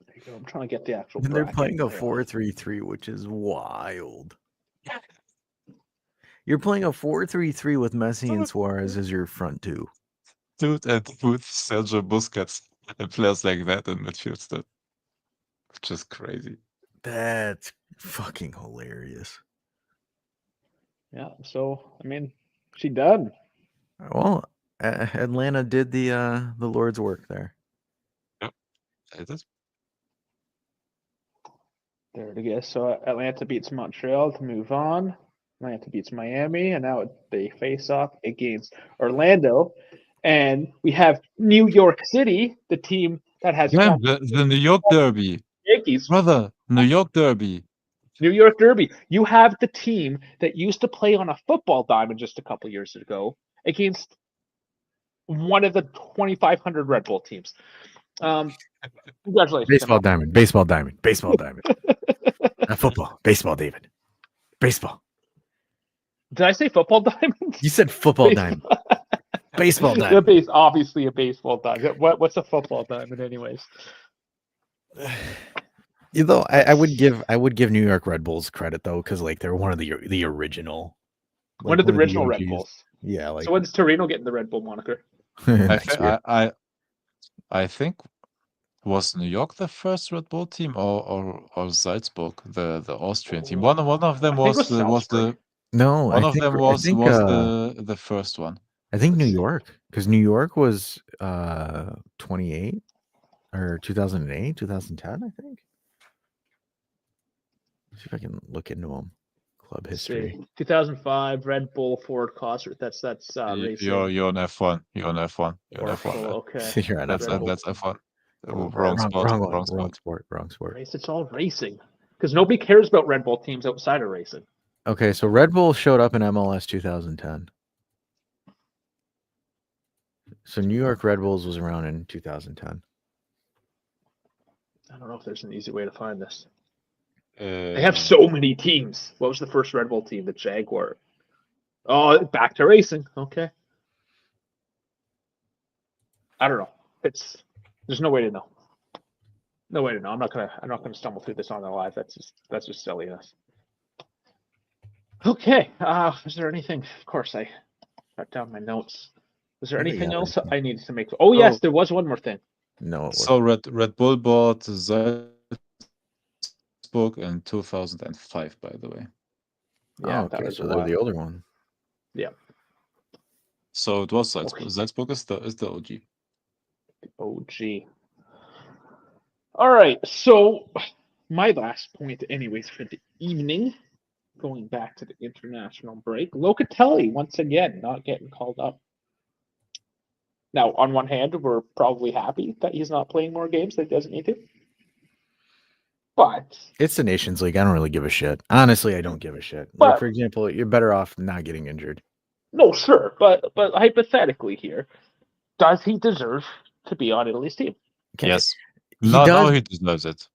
There you go. I'm trying to get the actual And they're bracket playing a here. 4-3-3, which is wild. You're playing a 4-3-3 with Messi and Suarez as your front two. Dude, and with Sergio Busquets and players like that in midfield still, which is crazy. That's fucking hilarious. Yeah. So I mean, she done. Well, Atlanta did the Lord's work there. It is. There it is. So Atlanta beats Montreal to move on. Atlanta beats Miami, and now they face off against Orlando. And we have New York City, the team that has Damn, the New York Derby. Yankees. Brother, New York Derby. New York Derby. You have the team that used to play on a football diamond just a couple years ago against one of the 2,500 Red Bull teams. Congratulations. Baseball diamond, baseball diamond, baseball diamond. Not football, baseball, David. Baseball. Did I say football diamond? You said football diamond. Baseball diamond. Obviously a baseball diamond. What's a football diamond, anyways? You know, I would give New York Red Bulls credit though, because like they're one of the original. Like, one of the original Red OGs. Bulls. Yeah, like so when's Torino getting the Red Bull moniker? next year. I think was New York the first Red Bull team or Salzburg the Austrian team. One of them I think was it was Salzburg. No, one I of think, them I was think, the first one. I think New York, because New York was 28 or 2008, 2010, I think. See if I can look into them. Club history. 2005 Red Bull Ford Cosworth. That's racing. You're on F1. You're on F1. You're on F1. Okay. You're on That's F1. that's F1. Wrong Wrong spot. one. Wrong spot. Wrong sport. It's all racing because nobody cares about Red Bull teams outside of racing. Okay, so Red Bull showed up in MLS 2010. So New York Red Bulls was around in 2010. I don't know if there's an easy way to find this. They have so many teams. What was the first Red Bull team? The Jaguar. Oh, back to racing. Okay. I don't know. There's no way to know. No way to know. I'm not gonna stumble through this on the live. That's just silliness. Okay. Is there anything? Of course, I got down my notes. Was there anything else I needed to make? Oh yes, there was one more thing. No. So Red Bull bought Salzburg in 2005, by the way. Yeah, okay, that was so they're the older one. Yeah. So it was Salzburg. Okay. Salzburg is the OG. OG. All right. So my last point, anyways, for the evening, going back to the international break, Locatelli once again not getting called up. Now, on one hand, we're probably happy that he's not playing more games that he doesn't need to. But it's the Nations League. I don't really give a shit. Honestly, I don't give a shit. But, like, for example, you're better off not getting injured. No, sure. But hypothetically here, does he deserve to be on Italy's team? Okay. Yes. He deserves it.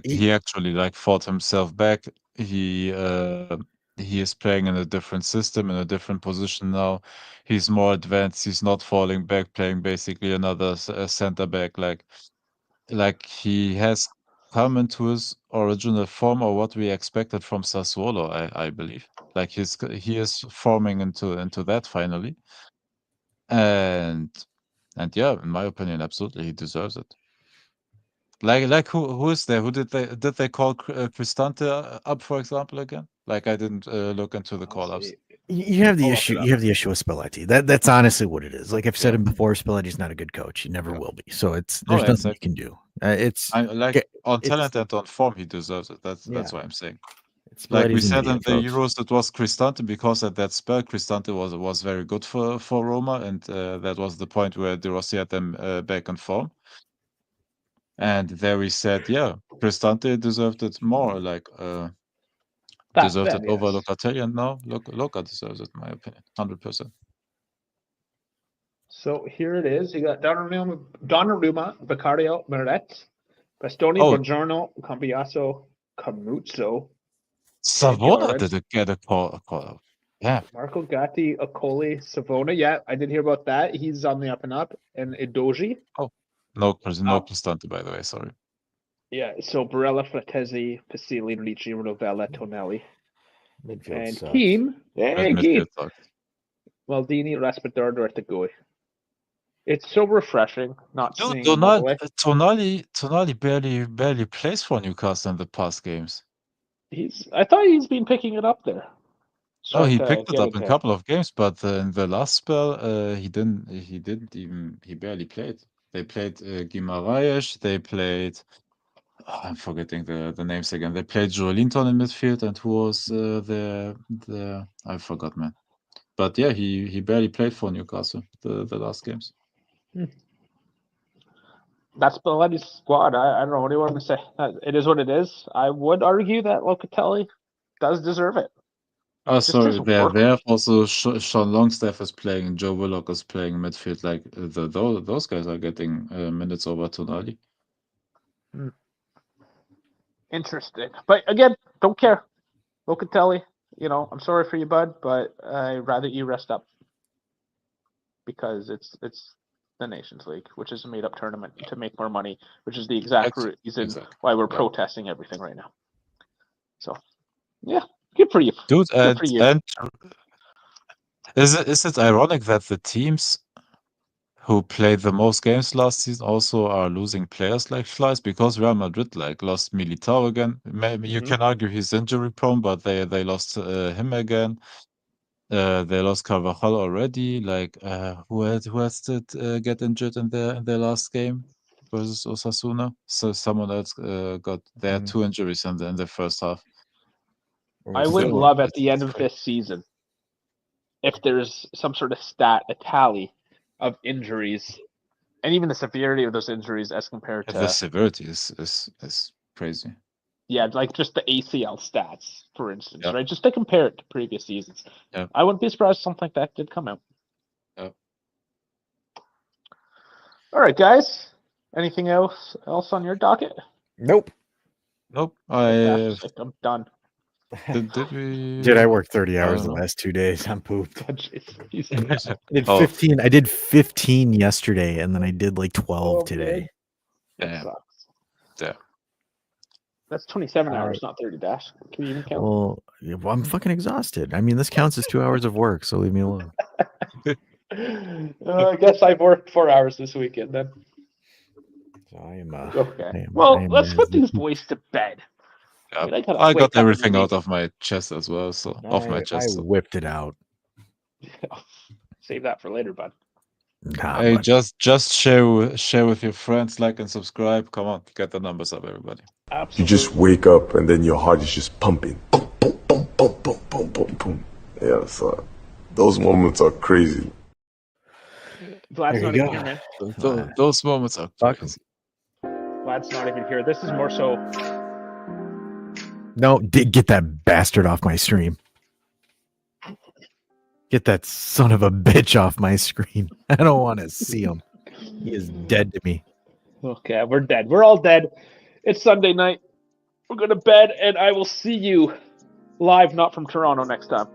He actually fought himself back. He is playing in a different system, in a different position now. He's more advanced. He's not falling back, playing basically another center back. Like he has come into his original form or what we expected from Sassuolo, I believe. Like he is forming into that finally. And yeah, in my opinion, absolutely he deserves it. Like who is there? Who did they call Cristante up, for example, again? Like I didn't look into the call ups. You have the I'll look issue. it up. You have the issue with Spalletti. That's honestly what it is. Like I've said it before, Spalletti's not a good coach. He never will be. So there's nothing exactly. you can do. It's I like on it's- talent and on form, he deserves it. That's Yeah. what I'm saying. it's Like we Spalletti's an said in idiot, the folks. Euros, it was Cristante because at that spell, Cristante was very good for Roma, and that was the point where De Rossi had them back in form. And there we said, yeah, Cristante deserved it more, like deserved it over yes. Locatelli, and now Luca deserves it, in my opinion, 100%. So here it is. You got Donnarumma, Vicario, Meret, Bastoni, Oh. Bongiorno, Cambiaso, Camuzzo, Savona Torres. did get a call. Yeah. Marco Gatti, Accoli, Savona. Yeah, I did hear about that. He's on the up and up. And Edoji. No Cristante, by the way. Sorry. Yeah, so Barella, Fratesi, Pasili, Ricci, Rovella, Tonelli. Midfield And sucks. Keane. Hey, Keane. Midfield sucks. Maldini, Raspador, Ortegui. It's so refreshing not Dude, seeing Immobile. Tonali barely plays for Newcastle in the past games. I thought he's been picking it up there. Oh, he Starting to picked it get up in a into- couple of games, but in the last spell, he barely played. They played Guimaraes, they played I'm forgetting the names again. They played Joe Linton in midfield, and who was the I forgot, man. But yeah, he barely played for Newcastle the last games. That's Spalletti's squad. I don't know. What do you want me to say? It is what it is. I would argue that Locatelli does deserve it. Oh, Just sorry. his They work. have also Sean Longstaff is playing, and Joe Willock is playing midfield. Like those guys are getting minutes over Tonali. Interesting. But again, don't care. Locatelli, I'm sorry for you, bud, but I'd rather you rest up because it's the Nations League, which is a made-up tournament to make more money, which is the exact reason why we're protesting everything right now. So, yeah, good for you, dude. Good for you. And is it ironic that the teams who played the most games last season also are losing players like flies? Because Real Madrid lost Militao again. Maybe you can argue he's injury prone, but they lost him again. They lost Carvajal already. Like who else did get injured in their last game versus Osasuna? So someone else they had 2 injuries in the first half. I would love at the end of this season if there's some sort of stat, a tally of injuries, and even the severity of those injuries as compared to the severity is crazy. Yeah, like just the ACL stats, for instance, Yep. right? Just to compare it to previous seasons. Yep. I wouldn't be surprised if something like that did come out. Yep. All right, guys. Anything else on your docket? Nope. I'm done. Did we? Dude, I worked 30 hours the last 2 days. I'm pooped. I did 15 yesterday, and then I did like 12 today. Yeah. Yeah. That's 27 hours, not 30 dash. Can you even count? Well, I'm fucking exhausted. I mean, this counts as 2 hours of work, so leave me alone. I guess I've worked 4 hours this weekend then. So I am. Okay. Let's put these boys to bed. Yeah. I mean, I got everything out of my chest as well. So off my chest. I whipped it out. Save that for later, bud. Nah, hey, just share with your friends, like and subscribe. Come on, get the numbers up, everybody. Absolutely. You just wake up and then your heart is just pumping. Boom, boom, boom, boom, boom, boom, boom, boom. Yeah, so those moments are crazy. Vlad's not even here, man. Those moments are crazy. Vlad's not even here. This is more so. No, get that bastard off my stream. Get that son of a bitch off my screen. I don't want to see him. He is dead to me. Okay, we're dead. We're all dead. It's Sunday night. We're going to bed, and I will see you live, not from Toronto, next time.